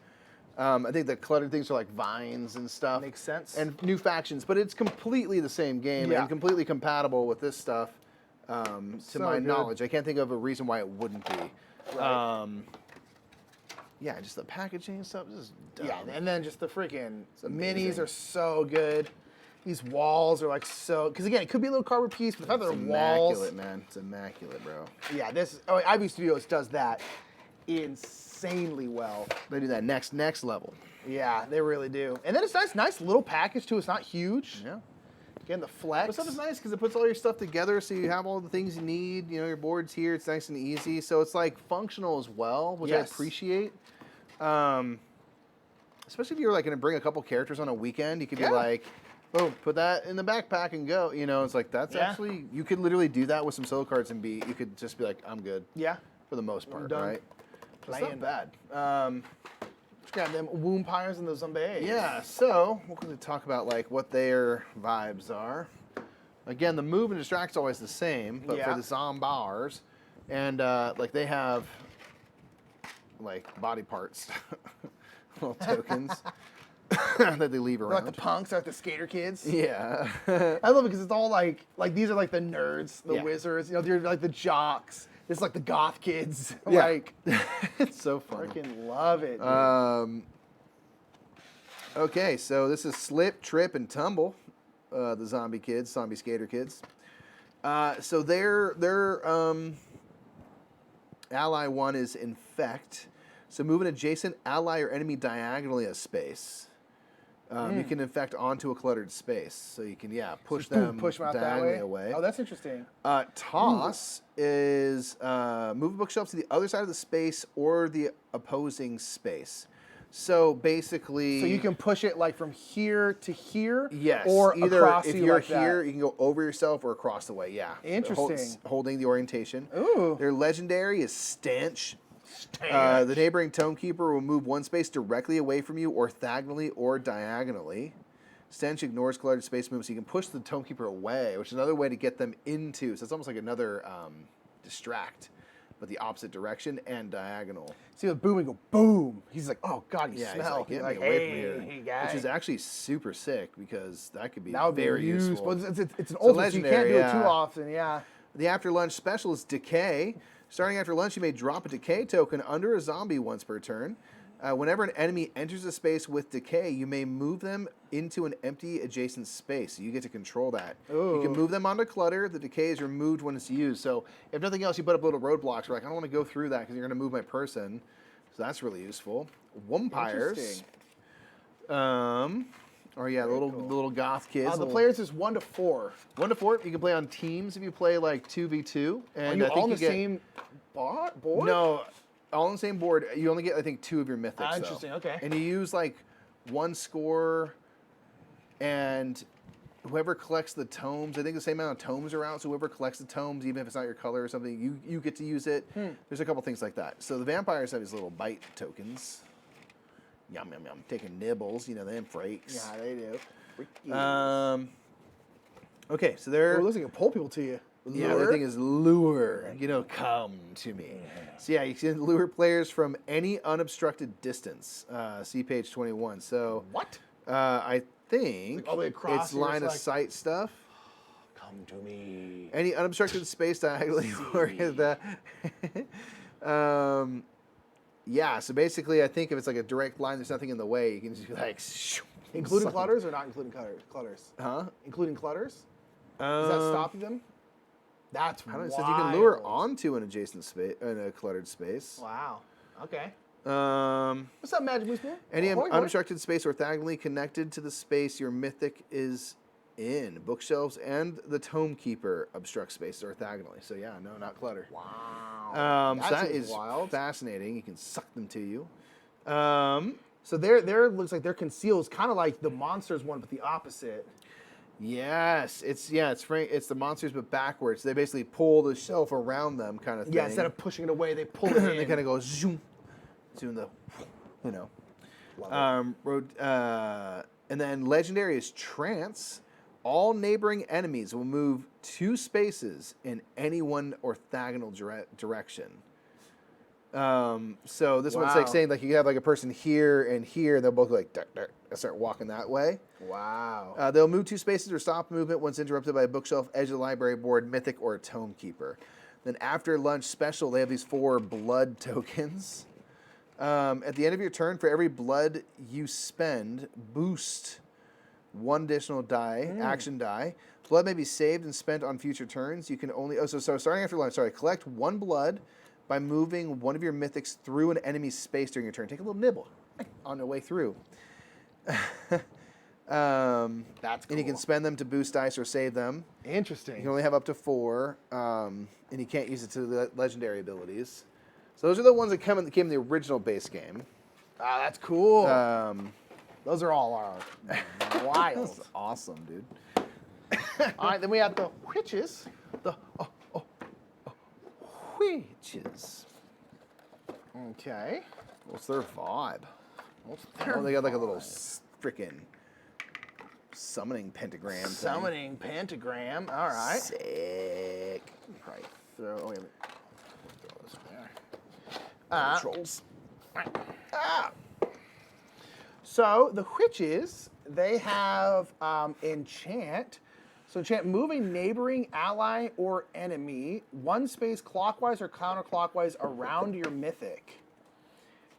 I think the cluttered things are like vines and stuff. Makes sense. And new factions, but it's completely the same game and completely compatible with this stuff, to my knowledge. I can't think of a reason why it wouldn't be. Right. Yeah, just the packaging and stuff is dumb. Yeah, and then just the freaking minis are so good. These walls are like so, because again, it could be a little cardboard piece, but the fact that It's they're walls. immaculate, man. It's immaculate, bro. Yeah, IB Studios does that insanely well. They do that next level. Yeah, they really do. And then it's nice little package too. It's not huge. Yeah. Again, the flex. But stuff is nice because it puts all your stuff together, so you have all the things you need. Your board's here. It's nice and easy. So it's like functional as well, which I appreciate. Especially if you're like going to bring a couple characters on a weekend, you could be like, boom, put that in the backpack and go. It's like that's actually you could literally do that with some solo cards and you could just be like, I'm good. Yeah. For the most part, done. right? It's not bad. Let's grab them Woompires and the Zombies. Yeah, so we're going to talk about like what their vibes are. Again, the move and distract's always the same, but for the Zombars, and like they have like body parts, little tokens that they leave around. Like the punks, like the skater kids. Yeah. I love it because it's all like these are like the nerds, the wizards. They're like the jocks. It's like the goth kids. Yeah. Like, it's so fun. freaking love it. Dude. Okay, so this is Slip, Trip, and Tumble, the zombie skater kids. So their ally one is Infect. So move an adjacent ally or enemy diagonally a space. You can infect onto a cluttered space, so you can push them push them out diagonally that way. away. Oh, that's interesting. Toss is move a bookshelf to the other side of the space or the opposing space. So basically, So you can push it like from here to here. yes, Or either across if you you're like here, that. you can go over yourself or across the way. Yeah, Interesting. Holding the orientation. Ooh. Their legendary is Stench. The neighboring Tomekeeper will move one space directly away from you, orthogonally or diagonally. Stench ignores cluttered space moves, so you can push the Tomekeeper away, which is another way to get them into. So it's almost like another distract, but the opposite direction and diagonal. See the boom and go boom. He's like, oh god, you Yeah, smell. he's He's like, like, get me away from here. hey guy. Which is actually super sick because that could be that would very be useful. It's an ultimate, so you can't legendary, do it too yeah. often. Yeah. The after lunch special is Decay. Starting after lunch, you may drop a Decay token under a zombie once per turn. Whenever an enemy enters a space with Decay, you may move them into an empty adjacent space. So you get to control that. Ooh. You can move them onto clutter. The Decay is removed when it's used. So if nothing else, you put up little roadblocks. You're like, I don't want to go through that because you're going to move my person. So that's really useful. Wumpires. Interesting. The little goth kids. The players is 1 to 4. 1 to 4. You can play on teams if you play like 2v2. And Are you I think all on you the get, same board? No, all on the same board. You only get, I think, 2 of your mythics. Interesting, though. okay. And you use like 1 score, and whoever collects the tomes, I think the same amount of tomes are out. So whoever collects the tomes, even if it's not your color or something, you get to use it. There's a couple things like that. So the vampires have these little bite tokens. Yum yum yum. Taking nibbles, them freaks. Yeah, they do. Okay, so they're. Oh, listen, can pull people to you. Yeah, the thing is lure. Come to me. So yeah, you can lure players from any unobstructed distance. See page 21. So What? I think Like all the way across, it's you're just line of like- sight stuff. Come to me. Any unobstructed space diagonally or the. Yeah, so basically, I think if it's like a direct line, there's nothing in the way. You can just be like, Including clutters or not including clutters? Huh? Including clutters? Does that stop them? That's How do it wild. says you can lure onto an adjacent space in a cluttered space. Wow. Okay. Um, What's up, Magic Moose? any Ahoy, boy. unobstructed space orthogonally connected to the space your mythic is in. Bookshelves and the Tome Keeper obstruct spaces orthogonally. So yeah, no, not clutter. Wow. So that seems is wild. fascinating. You can suck them to you. So there looks like their conceal is kind of like the monsters one, but the opposite. Yes, it's the monsters but backwards. They basically pull the shelf around them, kind of thing. Yeah, instead of pushing it away, they pull it in. they kind of go zoom, doing the, you know. And then legendary is trance. All neighboring enemies will move 2 spaces in any one orthogonal direction. So this one's like Wow. saying like you have like a person here and here, they'll both go like start walking that way. Wow. They'll move 2 spaces or stop movement once interrupted by a bookshelf, edge of the library board, mythic, or a tome keeper. Then after lunch special, they have these 4 blood tokens. At the end of your turn, for every blood you spend, boost 1 additional die, action die. Blood may be saved and spent on future turns. You can only so starting after lunch. Collect 1 blood by moving one of your mythics through an enemy's space during your turn. Take a little nibble on the way through. That's cool. And you can spend them to boost dice or save them. Interesting. You can only have up to 4, and you can't use it to the legendary abilities. So those are the ones that came in the original base game. Ah, that's cool. Those are all our wild. That's awesome, dude. All right, then we have the witches. The Witches. okay. What's their vibe? What's Oh, they got like a little freaking summoning pentagram thing. summoning pentagram. All right. Sick. Probably throw. Oh, wait, throw this there. Trolls. So the witches, they have enchant. So enchant moving neighboring ally or enemy 1 space clockwise or counterclockwise around your mythic.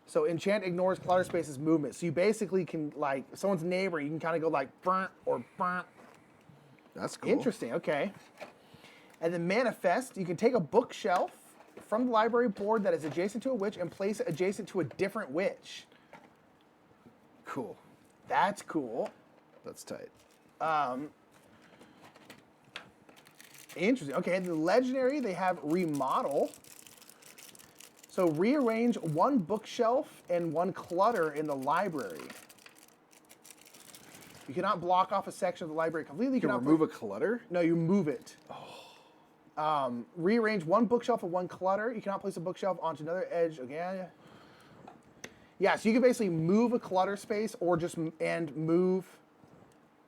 So enchant ignores clutter space's movement. So you basically can, like, if someone's neighbor, you can kind of go like burnt or burnt. That's cool. Interesting, okay. And then manifest, you can take a bookshelf from the library board that is adjacent to a witch and place it adjacent to a different witch. Cool. That's cool. That's tight. Interesting. Okay, the legendary, they have remodel. So rearrange 1 bookshelf and 1 clutter in the library. You cannot block off a section of the library completely. You can cannot remove a clutter? No, you move it. Rearrange 1 bookshelf and 1 clutter. You cannot place a bookshelf onto another edge. Okay. Yeah, so you can basically move a clutter space or just move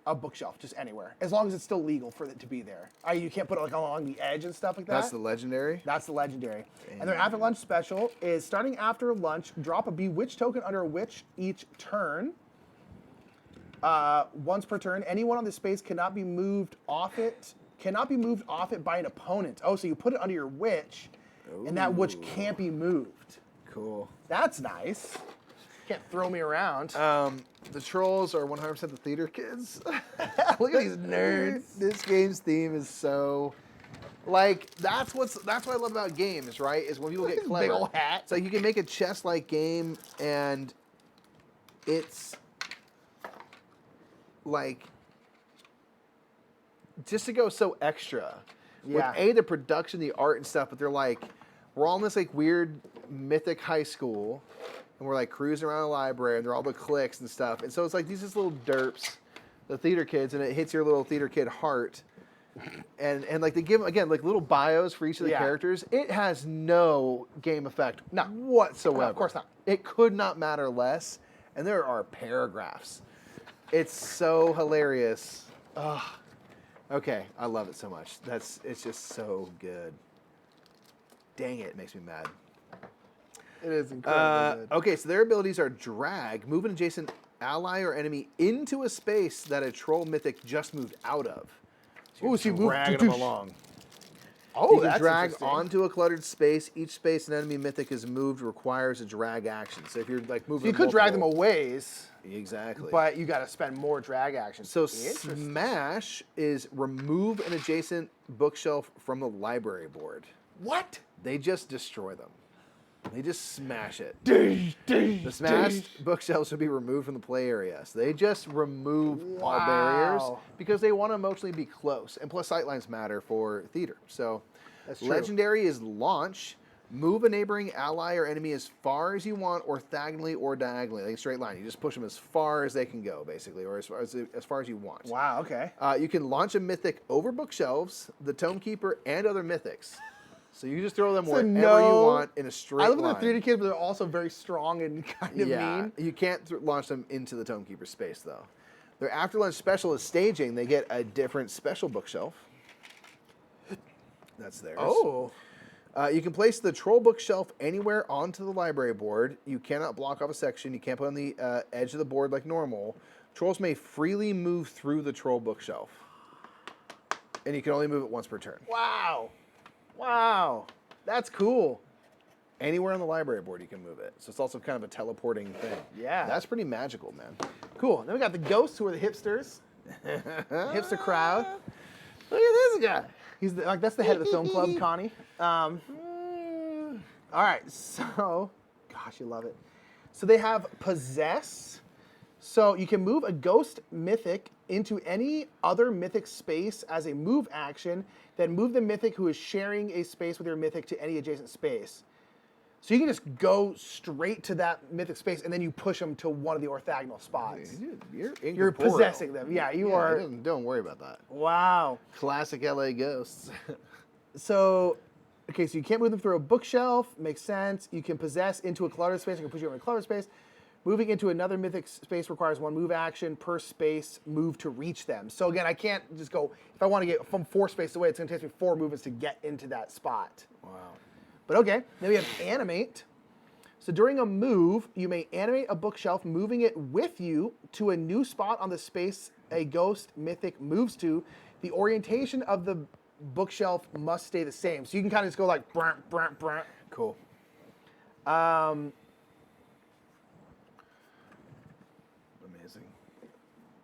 a bookshelf just anywhere, as long as it's still legal for it to be there. You can't put it like along the edge and stuff like that. That's the legendary? That's the legendary. And their after lunch special is starting after lunch, drop a bewitch token under a witch each turn. Once per turn, anyone on the space cannot be moved off it by an opponent. Oh, so you put it under your witch, and that witch can't be moved. Cool. That's nice. Can't throw me around. The trolls are 100% the theater kids. Look at these nerds. This game's theme is so, like, that's what I love about games, right? Is when people get clever. Big ol' hat. So you can make a chess-like game, and it's like just to go so extra. Yeah. With the production, the art and stuff, but they're like, we're all in this like weird mythic high school, and we're like cruising around the library, and they're all the cliques and stuff. And so it's like these just little derps, the theater kids, and it hits your little theater kid heart. And like they give again like little bios for each of the characters. It has no game effect, whatsoever. No, of course not. It could not matter less. And there are paragraphs. It's so hilarious. Ugh. Okay, I love it so much. It's just so good. Dang it makes me mad. It is incredible. Okay, so their abilities are drag, move an adjacent ally or enemy into a space that a troll mythic just moved out of. Ooh, so you move dragging them along. Oh, you can that's drag interesting. onto a cluttered space. Each space an enemy mythic is moved requires a drag action. So if you're like moving, So you could drag them multiple- a ways, Exactly. but you got to spend more drag action. So smash is remove an adjacent bookshelf from the library board. What? They just destroy them. They just smash it. The The smashed bookshelves would be removed from the play area. So they just remove all barriers Wow. because they want to emotionally be close. And plus sightlines matter for theater. So That's true. legendary is launch. Move a neighboring ally or enemy as far as you want, orthogonally or diagonally, like a straight line. You just push them as far as they can go, basically, or as far as you want. Wow, okay. You can launch a mythic over bookshelves, the Tome Keeper, and other mythics. So you can just throw them wherever you want in a straight line. I love the 3D kids, but they're also very strong and kind of mean. You can't launch them into the Tome Keeper space, though. Their after lunch special is staging. They get a different special bookshelf. That's theirs. Oh. You can place the troll bookshelf anywhere onto the library board. You cannot block off a section. You can't put it on the edge of the board like normal. Trolls may freely move through the troll bookshelf. And you can only move it once per turn. Wow. Wow. That's cool. Anywhere on the library board you can move it. So it's also kind of a teleporting thing. Yeah. That's pretty magical, man. Cool. Then we got the ghosts, who are the hipsters. Hipster crowd. Look at this guy. He's that's the head of the film club, Connie. All right, so, gosh, you love it. So they have possess. So you can move a ghost mythic into any other mythic space as a move action, then move the mythic who is sharing a space with your mythic to any adjacent space. So you can just go straight to that mythic space, and then you push them to one of the orthogonal spots. You're You're possessing them. Yeah, you are. Don't worry about that. Wow. Classic LA ghosts. So, okay, so you can't move them through a bookshelf. Makes sense. You can possess into a cluttered space. You can push you over a cluttered space. Moving into another mythic space requires one move action per space move to reach them. So again, I can't just go, if I want to get from 4 spaces away, it's going to take me 4 movements to get into that spot. Wow. But okay, then we have animate. So during a move, you may animate a bookshelf, moving it with you to a new spot on the space a ghost mythic moves to. The orientation of the bookshelf must stay the same. So you can kind of just go like, brunt, brunt, brunt. Cool. Amazing.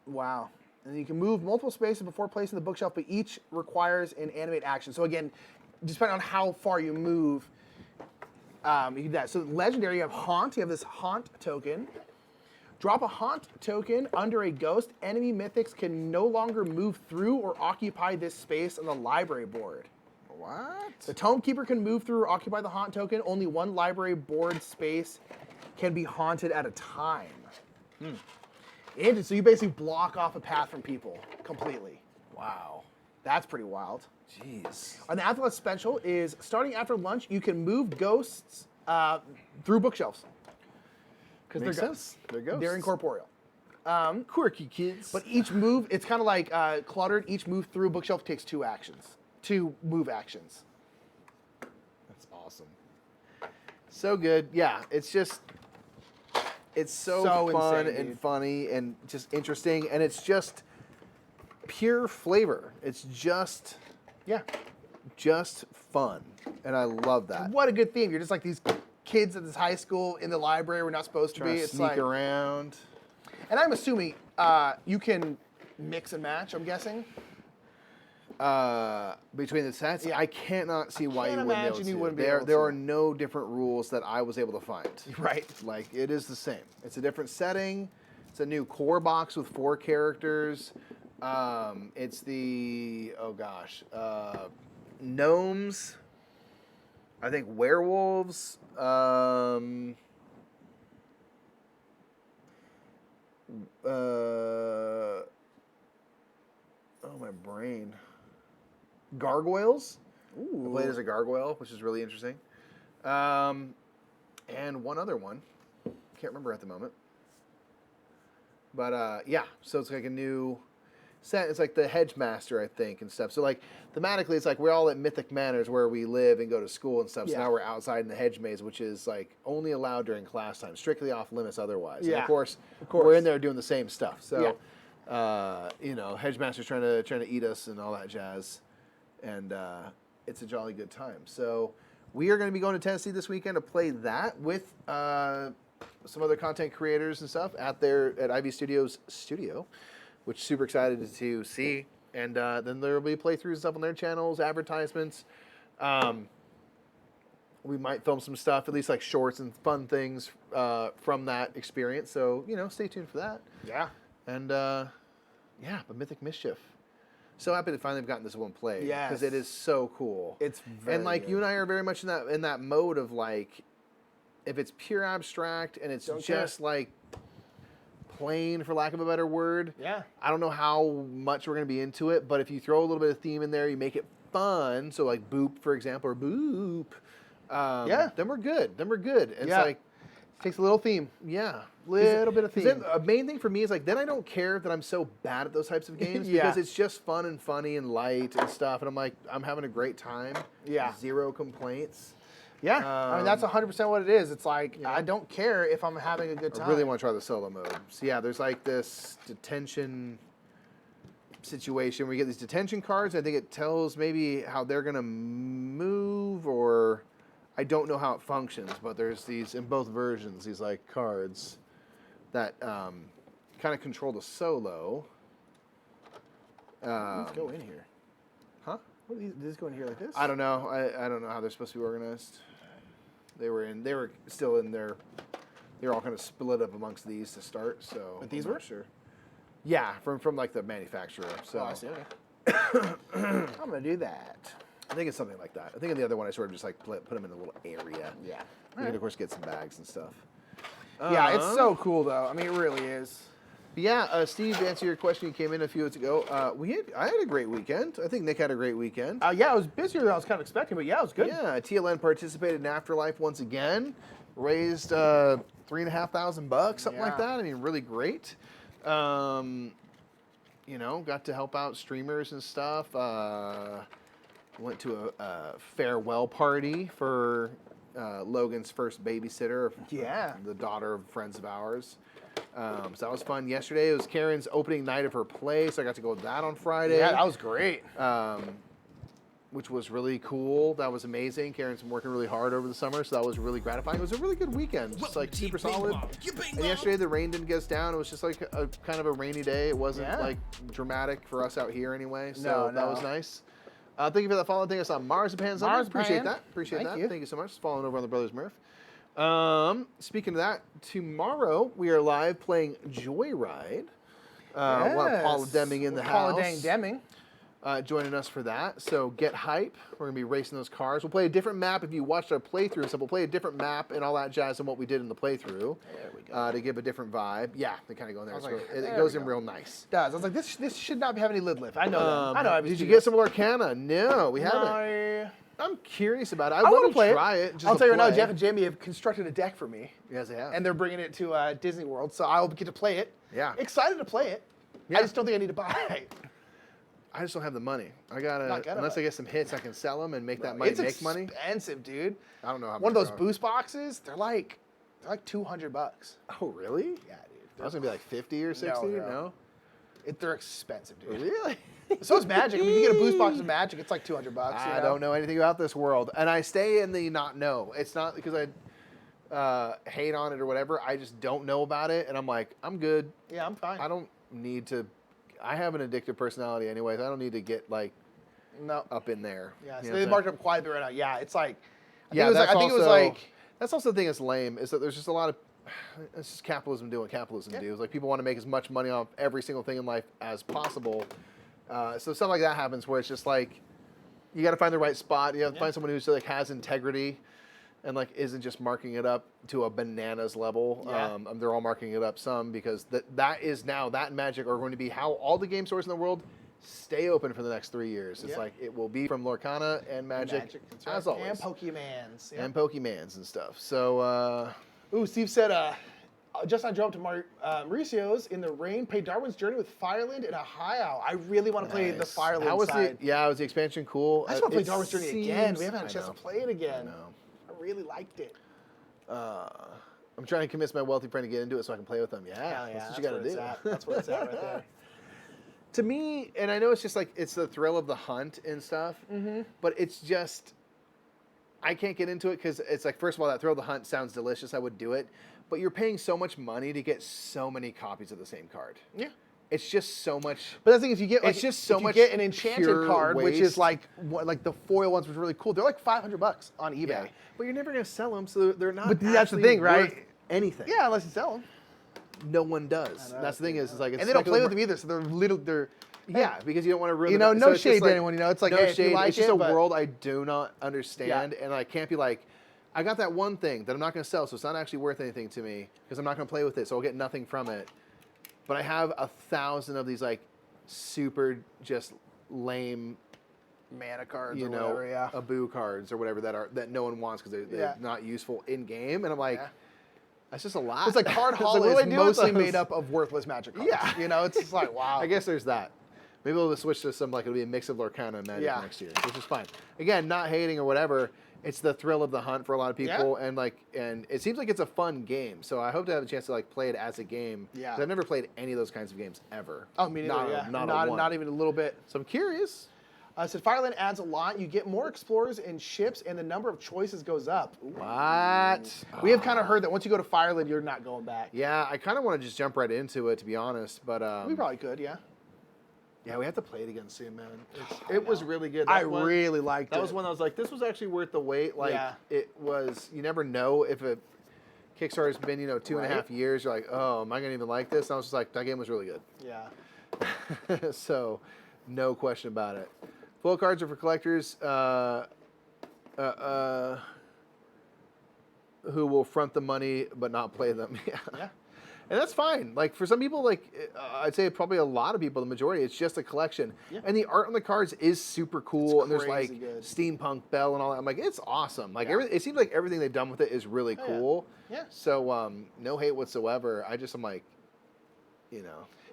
Wow. And you can move multiple spaces before placing the bookshelf, but each requires an animate action. So again, depending on how far you move, you can do that. So legendary, you have haunt. You have this haunt token. Drop a haunt token under a ghost. Enemy mythics can no longer move through or occupy this space on the library board. What? The Tome Keeper can move through or occupy the haunt token. Only one library board space can be haunted at a time. And so you basically block off a path from people completely. Wow. That's pretty wild. Jeez. And the Atlas special is starting after lunch, you can move ghosts through bookshelves. Because Makes sense. They're ghosts. They're incorporeal. Quirky kids. But each move, it's kind of like cluttered. Each move through a bookshelf takes 2 actions. 2 move actions. That's awesome. So good. Yeah, it's just, it's so fun insane, and dude. funny and just interesting. And it's just pure flavor. It's just fun. And I love that. What a good theme. You're just like these kids at this high school in the library we're not supposed to Trying be. to It's sneak like, around. and I'm assuming you can mix and match, I'm guessing. Between the sets, Yeah. I cannot see why Can't you wouldn't be able imagine to. you wouldn't be there, able there to. are no different rules that I was able to find. Right. Like, it is the same. It's a different setting. It's a new core box with 4 characters. It's the, gnomes. I think werewolves. My brain. Gargoyles. I played as a gargoyle, which is really interesting. And one other one. Can't remember at the moment. But so it's like a new set. It's like the hedge master, I think, and stuff. So like thematically, it's like we're all at Mythic Manors where we live and go to school and stuff. So Yeah. now we're outside in the hedge maze, which is like only allowed during class time, strictly off limits otherwise. And Yeah. of course, we're in there doing the same stuff. So hedge master's trying to eat us and all that jazz. And it's a jolly good time. So we are going to be going to Tennessee this weekend to play that with some other content creators and stuff at Ivy Studios studio, which super excited to see. And then there will be playthroughs and stuff on their channels, advertisements. We might film some stuff, at least like shorts and fun things from that experience. So, stay tuned for that. Yeah. And, but Mythic Mischief. So happy to finally have gotten this one played. Yes. Because it is so cool. It's very And, like, good. you and I are very much in that mode of, like, if it's pure abstract and it's just, like, plain, for lack of a better word. Yeah. I don't know how much we're going to be into it, but if you throw a little bit of theme in there, you make it fun. So, like, boop, for example, or boop. Then we're good. It's like, takes a little theme. yeah, Little bit of 'cause theme. then a main thing for me is like, then I don't care that I'm so bad at those types of games Yeah. because it's just fun and funny and light and stuff. And I'm like, I'm having a great time. Yeah. 0 complaints. Yeah. I mean, that's 100% what it is. It's like, Yeah. I don't care if I'm having a good time. I really want to try the solo mode. So yeah, there's like this detention situation where you get these detention cards. I think it tells maybe how they're going to move, or I don't know how it functions, but there's these, in both versions, these like cards that kind of control the solo. Let's go in here. Huh? What are these, does this go in here like this? I don't know. I don't know how they're supposed to be organized. They were still in there. They were all kind of split up amongst these to start. So, But these I'm were? not sure. Yeah, from like the manufacturer. So Oh, I see. Okay. I'm gonna do that. I think it's something like that. I think in the other one I sort of just like put them in a little area. Yeah. You can of course get some bags and stuff. Yeah, it's so cool, though. I mean, it really is. Yeah, Steve, to answer your question, you came in a few weeks ago. I had a great weekend. I think Nick had a great weekend. Yeah, it was busier than I was kind of expecting, but yeah, it was good. Yeah, TLN participated in Afterlife once again. Raised $3,500, something like Yeah. that. I mean, really great. Got to help out streamers and stuff. Went to a farewell party for Logan's first babysitter. Yeah. The daughter of friends of ours. So that was fun. Yesterday, it was Karen's opening night of her play, so I got to go to that on Friday. Yeah, that was great. Which was really cool. That was amazing. Karen's been working really hard over the summer, so that was really gratifying. It was a really good weekend, just like super solid. And yesterday the rain didn't get us down. It was just like a kind of a rainy day. It wasn't like dramatic for us out here anyway, so that was nice. Thank you for that follow. Thank you on Marzipan. Appreciate that. Thank you. Thank you so much. Following over on the Brothers Murph. Speaking of that, tomorrow we are live playing Joyride. We'll have Paula Deming in the house. Paula Deming. Joining us for that. So get hype. We're going to be racing those cars. We'll play a different map. If you watched our playthrough and stuff, we'll play a different map and all that jazz than what we did in the playthrough. There we go. To give a different vibe. Yeah, they kind of go in there. I was like, It there goes we in go. real nice. It does. I was like, this should not have any lid lift. I know that. I know. Did you get some Lorcana? No, we haven't. No. I'm curious about it. I want to play try it. Just I'll to tell you right now, play. Jeff and Jamie have constructed a deck for me, Yes, they have. and they're bringing it to Disney World, so I'll get to play it. Yeah. Excited to play it. Yeah. I just don't think I need to buy it. I just don't have the money. I gotta, Not gonna unless buy I get some hits, I can sell them and make that money It's make money. expensive, dude. I don't know how One of much those they are. boost boxes, they're like $200. Oh, really? Yeah, I was gonna be like 50 or 60. No. They're expensive, dude. Really? So is Magic. I mean, if you get a boost box of Magic, it's like $200. I don't know anything about this world, and I stay in the not know. It's not because I hate on it or whatever. I just don't know about it, and I'm like, I'm good. Yeah, I'm fine. I don't need to. I have an addictive personality, anyways. I don't need to get like No. up in there. Yeah, You so know they what I'm marked it up quite a bit right now. Yeah, it's like. I saying? think it was like. That's also the thing that's lame is that there's just a lot of. It's just capitalism doing what capitalism does. Like people want to make as much money off every single thing in life as possible. So stuff like that happens where it's just like you got to find the right spot. You have to find someone who's like has integrity and like isn't just marking it up to a bananas level. Yeah. They're all marking it up some because that is now that and Magic are going to be how all the game stores in the world stay open for the next 3 years. It's like it will be from Lorcana and Magic, that's as right. always, And Pokemans. Yeah. and Pokemans and stuff. So. Ooh, Steve said, just I drove to Mauricio's in the rain, played Darwin's Journey with Fireland and a high owl. I really want to play the Nice. Fireland How was side. was the expansion cool? I just want to play It Darwin's Journey again. We seems- haven't had a I chance know. to play it again. know. I really liked it. I'm trying to convince my wealthy friend to get into it so I can play with them. Yeah, Hell yeah, that's what you got to do. That's where it's at right there. To me, and I know it's just like it's the thrill of the hunt and stuff, but it's just I can't get into it because it's like, first of all, that thrill of the hunt sounds delicious. I would do it, but you're paying so much money to get so many copies of the same card. Yeah. It's just so much. But the thing is, you get like, it's just so if much. You get an enchanted pure card, which is waste. like the foil ones, which are really cool. They're like $500 on eBay. Yeah. But you're never gonna sell them, so they're not. But that's the actually thing, right? worth anything. Yeah, unless you sell them. No one does. That's the thing is, it's like it's And they don't play with speculative them either, so they're little. They're Yeah, because you don't want to ruin. You know, the, no so it's just shade to like, anyone. You know, it's like, no hey, if you shade. like it's just it, a but- world I do not understand, and I can't be like, I got that one thing that I'm not going to sell, so it's not actually worth anything to me because I'm not going to play with it, so I'll get nothing from it. But I have 1,000 of these like super just lame, mana cards you or know, whatever. Yeah. Abu cards or whatever that no one wants because they're Yeah. not useful in game, and I'm like. Yeah. That's just a lot. It's like card It's like, haul what do I is do with mostly those? made up of worthless magic cards. Yeah. You know, it's just like, wow. I guess there's that. Maybe we'll just switch to some, like, it'll be a mix of Lorcana and Magic Yeah. next year, which is fine. Again, not hating or whatever. It's the thrill of the hunt for a lot of people, and it seems like it's a fun game. So I hope to have a chance to like play it as a game. Yeah. 'Cause I've never played any of those kinds of games ever. Oh, me neither. Yeah. Not even a little bit. So I'm curious. So Fireland adds a lot. You get more explorers and ships, and the number of choices goes up. What? We have kind of heard that once you go to Fireland, you're not going back. Yeah, I kind of want to just jump right into it, to be honest. But We probably could, yeah. yeah, we have to play it again soon, man. It was really good. I That one- really liked it. That was one I was like, this was actually worth the wait. Like, Yeah. it was, you never know if a Kickstarter's been, 2.5 years. You're like, oh, am I going to even like this? And I was just like, that game was really good. Yeah. So, no question about it. Full cards are for collectors who will front the money but not play them. Yeah. And that's fine. Like, for some people, I'd say probably a lot of people, the majority, it's just a collection. Yeah. And the art on the cards is super cool. And there's crazy like good. steampunk bell and all that. I'm like, it's awesome. Like, Yeah. it seems like everything they've done with it is really Oh, yeah. cool. Yeah. So, no hate whatsoever. I'm like,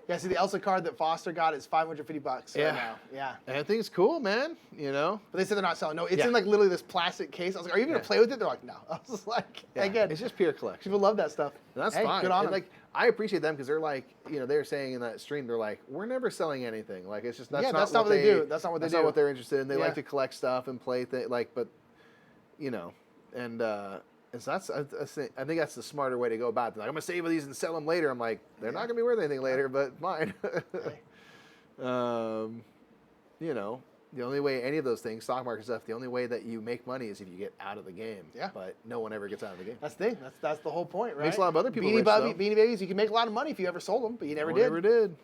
Yeah, see, the Elsa card that Foster got is $550 Yeah. right now. Yeah. and I think it's cool, man. But they said they're not selling. No, it's Yeah. in like literally this plastic case. I was like, are you going to Yeah. play with it? They're like, no. I was just like, Yeah, again, it's just pure collection. people love that stuff. And that's Hey, fine. Good on And, them. like, I appreciate them because they're like, they're saying in that stream, they're like, we're never selling anything. Like, it's just Yeah, that's not what they do. That's not what they That's do. not what they're interested in. They Yeah. like to collect stuff and play things. Like, but and so I think that's the smarter way to go about it. Like, I'm gonna save these and sell them later. I'm like, they're not gonna be worth anything later, but fine. The only way any of those things, stock market stuff, the only way that you make money is if you get out of the game. Yeah. But no one ever gets out of the game. That's the thing. That's the whole point, right? Makes a lot of other people Beanie rich, though. Beanie Babies, you can make a lot of money if you ever sold them, but you never No one did. ever did.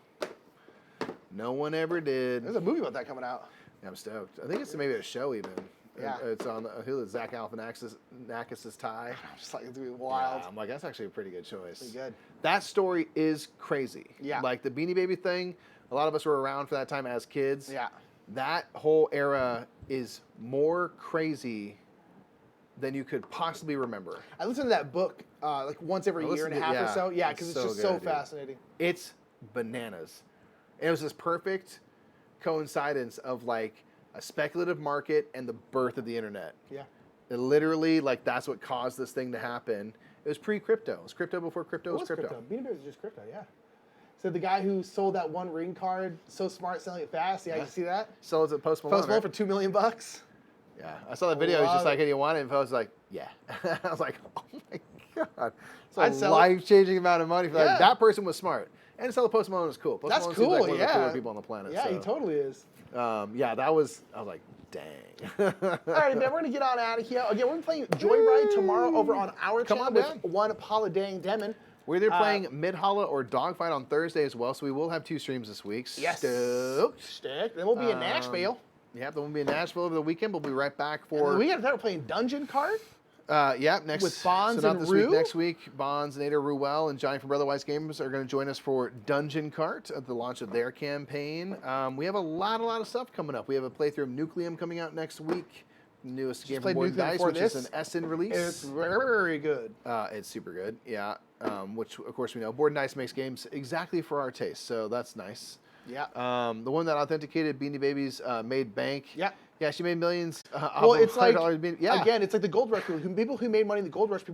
No one ever did. There's a movie about that coming out. Yeah, I'm stoked. I think it's maybe a show even. Yeah. It's on Zach Galifianakis' tie. I'm just like, it's going to be wild. Yeah, I'm like, that's actually a pretty good choice. Pretty good. That story is crazy. Yeah. Like the Beanie Baby thing, a lot of us were around for that time as kids. Yeah. That whole era is more crazy than you could possibly remember. I listen to that book like once every year and a half or so. Yeah, because it's just so good, dude. fascinating. It's bananas. And it was this perfect coincidence of like a speculative market and the birth of the internet. Yeah. It literally, like, that's what caused this thing to happen. It was pre-crypto. It was crypto before crypto was crypto. Beanie Babies is just crypto, yeah. So the guy who sold that one ring card, so smart, selling it fast. Yeah, you see that? So it's a Post Malone. Post Malone right? for $2 million. Yeah, I saw that video. It was Love just like, it. hey, do you want it? And I was like, yeah. I was like, oh my God. I'd It's a sell it. life-changing amount of money. For Yeah. that. That person was smart. And so the Post Malone was cool. Post That's Malone seems cool, like one of the yeah. cooler people on the planet. Yeah, so. he totally is. Yeah, that was, I was like, dang. All right, man, we're going to get on out of here. Again, we're playing Joyride tomorrow over on our Come channel on with down. one Paula Dang Demon. We're either playing Mid-Hala or Dogfight on Thursday as well, so we will have 2 streams this week. Yes. Stoked. Stick. Then we'll be in Nashville. Yeah, then we'll be in Nashville over the weekend. We'll be right back And for... we got that. We're playing Dungeon Card. Next With Bonds so not and this Rue? week. Next week, Bonds, Nader, Ruel, and Johnny from Brotherwise Games are going to join us for Dungeon Cart at the launch of their campaign. We have a lot of stuff coming up. We have a playthrough of Nucleum coming out next week. Newest game from played Board Nucleum Dice, before which is this. an Essen release. It's very good. It's super good, yeah. Which, of course, we know. Board Dice makes games exactly for our taste, so that's nice. Yeah. The one that authenticated Beanie Babies made bank. Yeah. Yeah, she made millions. Well, it's like, $100 yeah. again, it's like the Gold Rush people. People who made money in the Gold Rush, people